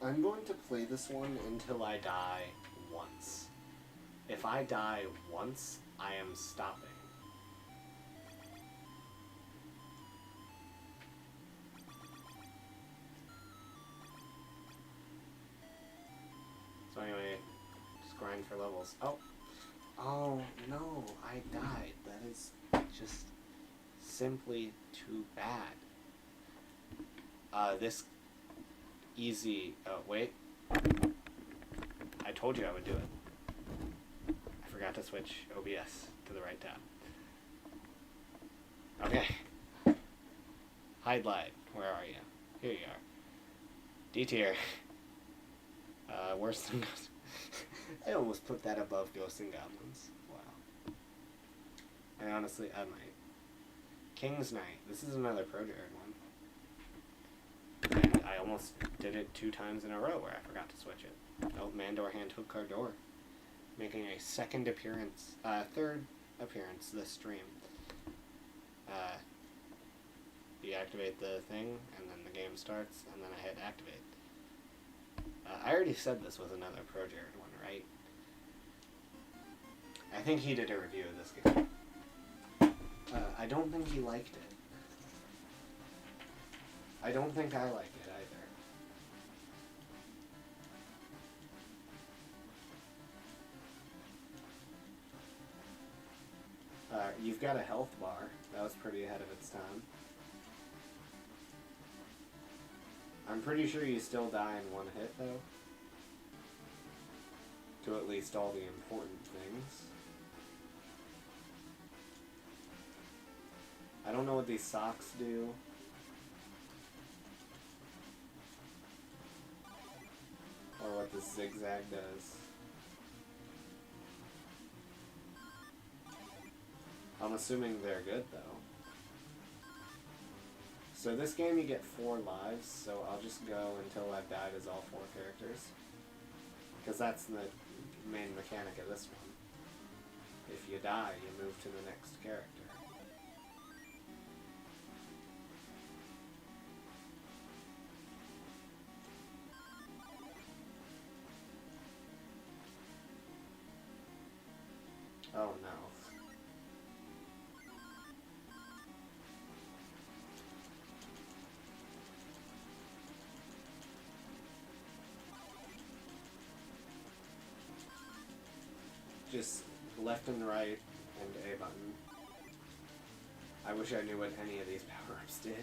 I'm going to play this one until I die once. If I die once, I am stopping. So anyway, just grind for levels. Oh no, I died. That is just simply too bad. This easy, oh wait. I told you I would do it. I forgot to switch OBS to the right tab. Okay. Hide light. Where are you? Here you are. D tier. Worse than Ghost. I almost put that above Ghosts and Goblins. Wow. And honestly, I might. King's Knight. This is another Pro Jared one. And I almost did it 2 times in a row where I forgot to switch it. Oh, Mandor Handhook Cardor. Making a third appearance this stream. You activate the thing, and then the game starts, and then I hit activate. I already said this was another Pro Jared one, right? I think he did a review of this game. I don't think he liked it. I don't think I like it either. You've got a health bar. That was pretty ahead of its time. I'm pretty sure you still die in 1 hit, though. To at least all the important things. I don't know what these socks do. Or what this zigzag does. I'm assuming they're good, though. So this game you get 4 lives, so I'll just go until I've died as all 4 characters. Because that's the main mechanic of this one. If you die, you move to the next character. Oh no. Just left and right and A button. I wish I knew what any of these power-ups did.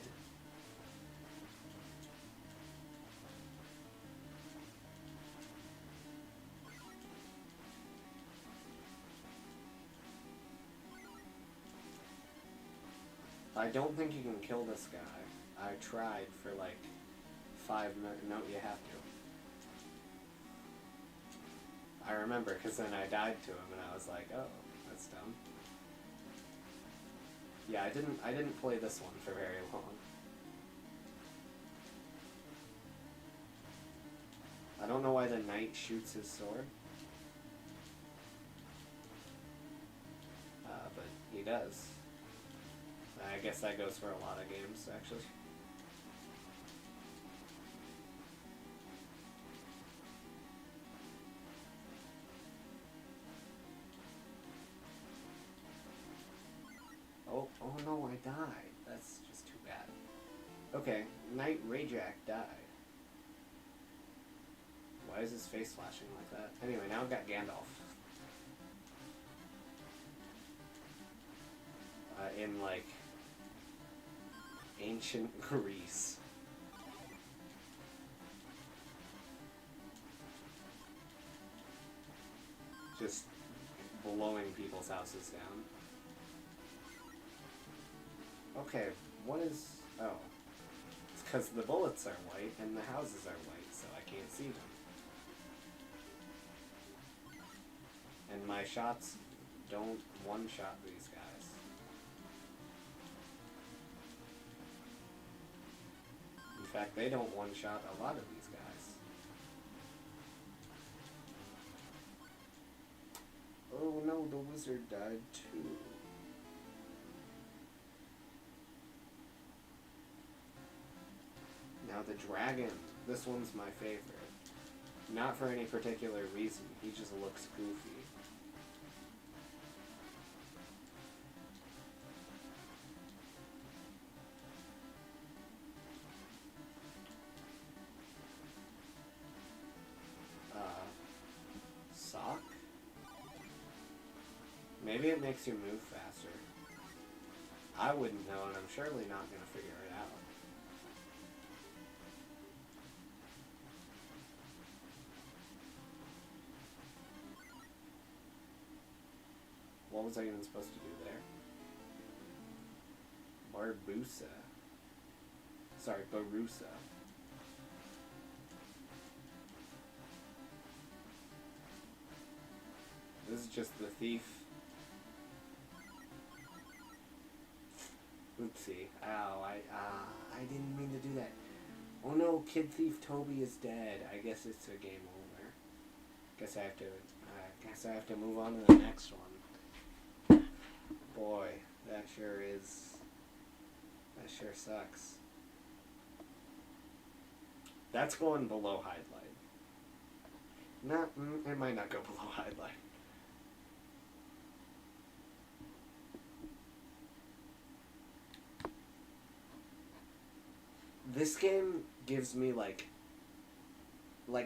I don't think you can kill this guy. I tried for like 5 minutes. No, you have to. I remember, because then I died to him, and I was like, oh, that's dumb. Yeah, I didn't play this one for very long. I don't know why the knight shoots his sword. But he does. I guess that goes for a lot of games, actually. Oh no, I died. That's just too bad. Okay, Knight Rajak died. Why is his face flashing like that? Anyway, now I've got Gandalf. In, like, ancient Greece. Just blowing people's houses down. Okay, what is... Oh. It's because the bullets are white and the houses are white, so I can't see them. And my shots don't one-shot these guys. In fact, they don't one-shot a lot of these guys. Oh no, the wizard died too. Now the dragon. This one's my favorite. Not for any particular reason, he just looks goofy. Sock? Maybe it makes you move faster. I wouldn't know, and I'm surely not going to figure it out. What was I even supposed to do there? Barbusa. Sorry, Barusa. This is just the thief. Oopsie. Ow, I didn't mean to do that. Oh no, Kid Thief Toby is dead. I guess it's a game over. Guess I have to move on to the next one. Boy, that sure sucks. That's going below highlight. It might not go below highlight. This game gives me like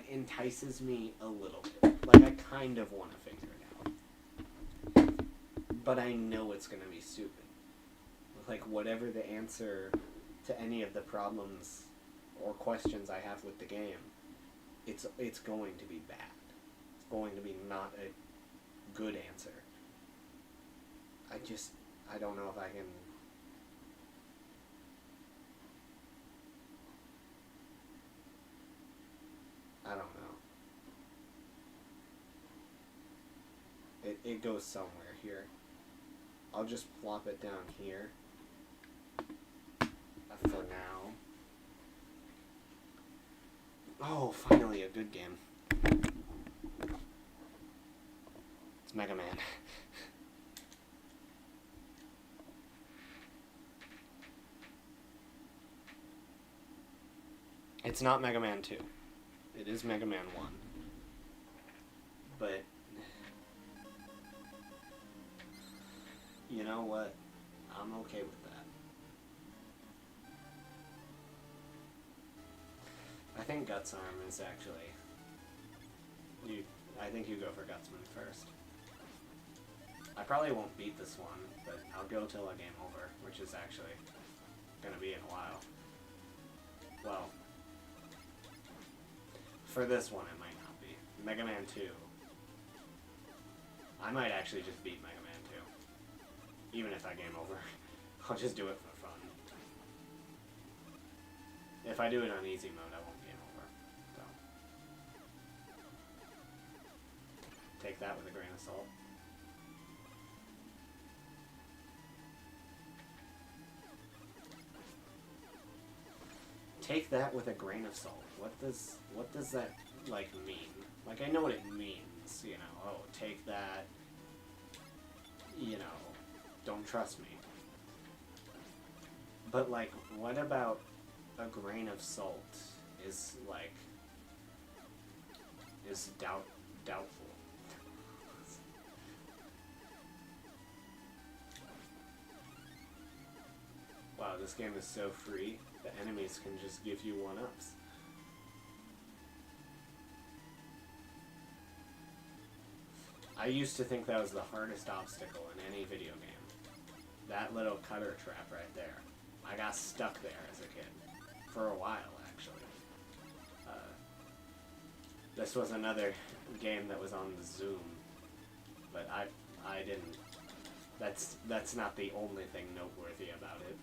entices me a little bit. Like I kind of want to figure it out. But I know it's going to be stupid. Like whatever the answer to any of the problems or questions I have with the game, it's going to be bad. It's going to be not a good answer. I don't know if I can. I don't know. It goes somewhere here. I'll just plop it down here for now. Oh, finally a good game. It's Mega Man. It's not Mega Man 2. It is Mega Man 1. But you know what? I'm okay with that. I think Guts Arm is actually... I think you go for Gutsman first. I probably won't beat this one, but I'll go till a game over, which is actually gonna be in a while. Well, for this one it might not be. Mega Man 2. I might actually just beat Mega Man 2. Even if I game over. I'll just do it for fun. If I do it on easy mode, I won't game over. So. Take that with a grain of salt. Take that with a grain of salt. What does that like mean? Like I know what it means, you know. Oh, take that. You know, don't trust me. But like, what about a grain of salt is like doubtful. Wow, this game is so free. The enemies can just give you one-ups. I used to think that was the hardest obstacle in any video game. That little cutter trap right there. I got stuck there as a kid. For a while, actually. This was another game that was on the Zoom. But I didn't... That's not the only thing noteworthy about it.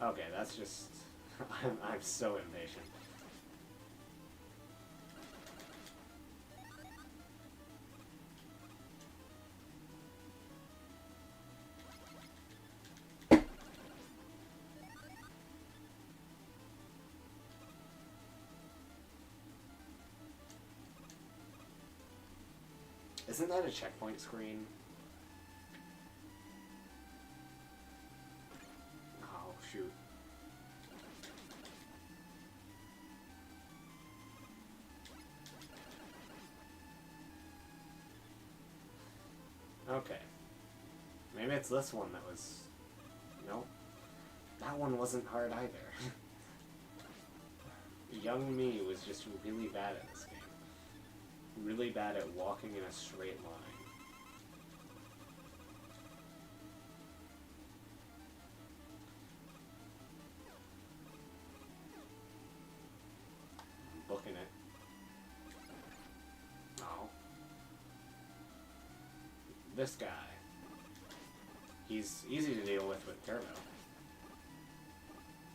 Okay, that's just... I'm so impatient. Isn't that a checkpoint screen? Oh, shoot. Okay. Maybe it's this one that was... Nope. That one wasn't hard either. Young me was just really bad at this game. Really bad at walking in a straight line. this guy. He's easy to deal with turbo.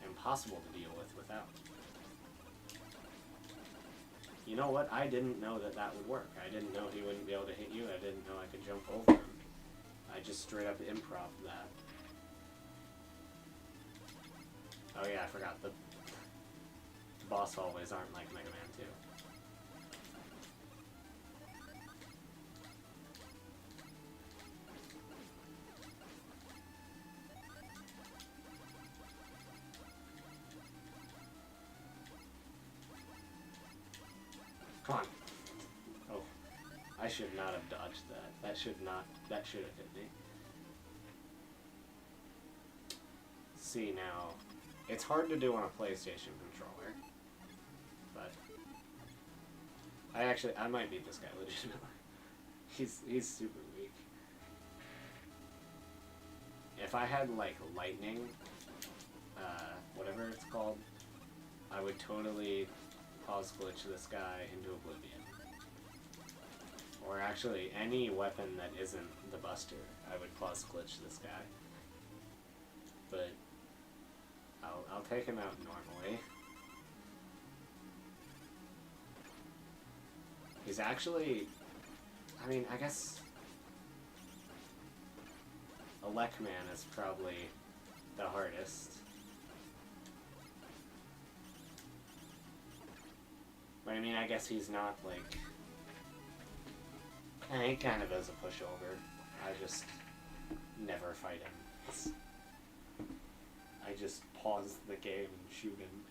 Impossible to deal with without. You know what? I didn't know that that would work. I didn't know he wouldn't be able to hit you. I didn't know I could jump over him. I just straight up improv that. Oh yeah, I forgot. The boss hallways aren't like Mega Man 2. Come on. Oh. I should not have dodged that. That should have hit me. See now, it's hard to do on a PlayStation controller, but I might beat this guy legitimately. He's super weak. If I had like lightning, whatever it's called, I would totally pause glitch this guy into oblivion. Or actually, any weapon that isn't the Buster, I would pause glitch this guy. But I'll take him out normally. He's actually, I mean, I guess Elecman is probably the hardest. But I mean, I guess he's not like, he kind of is a pushover. I just never fight him. I just pause the game and shoot him.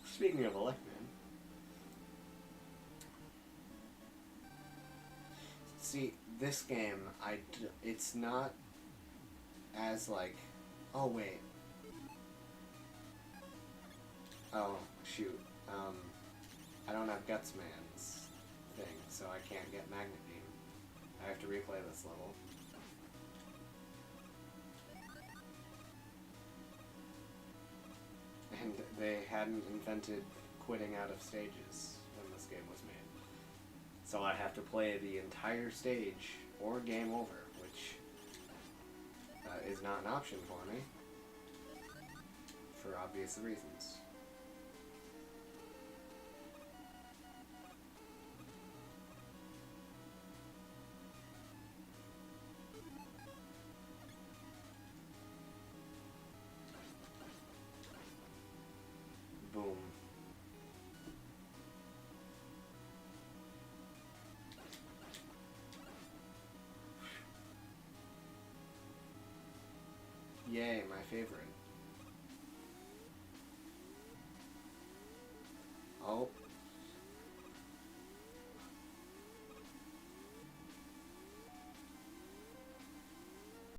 Speaking of Elecman, see, this game, it's not as like, oh wait, oh shoot, I don't have Gutsman's thing, so I can't get Magnet Beam. I have to replay this level. And they hadn't invented quitting out of stages when this game was made. So I have to play the entire stage or game over, which is not an option for me, for obvious reasons. Boom. Yay, my favorite.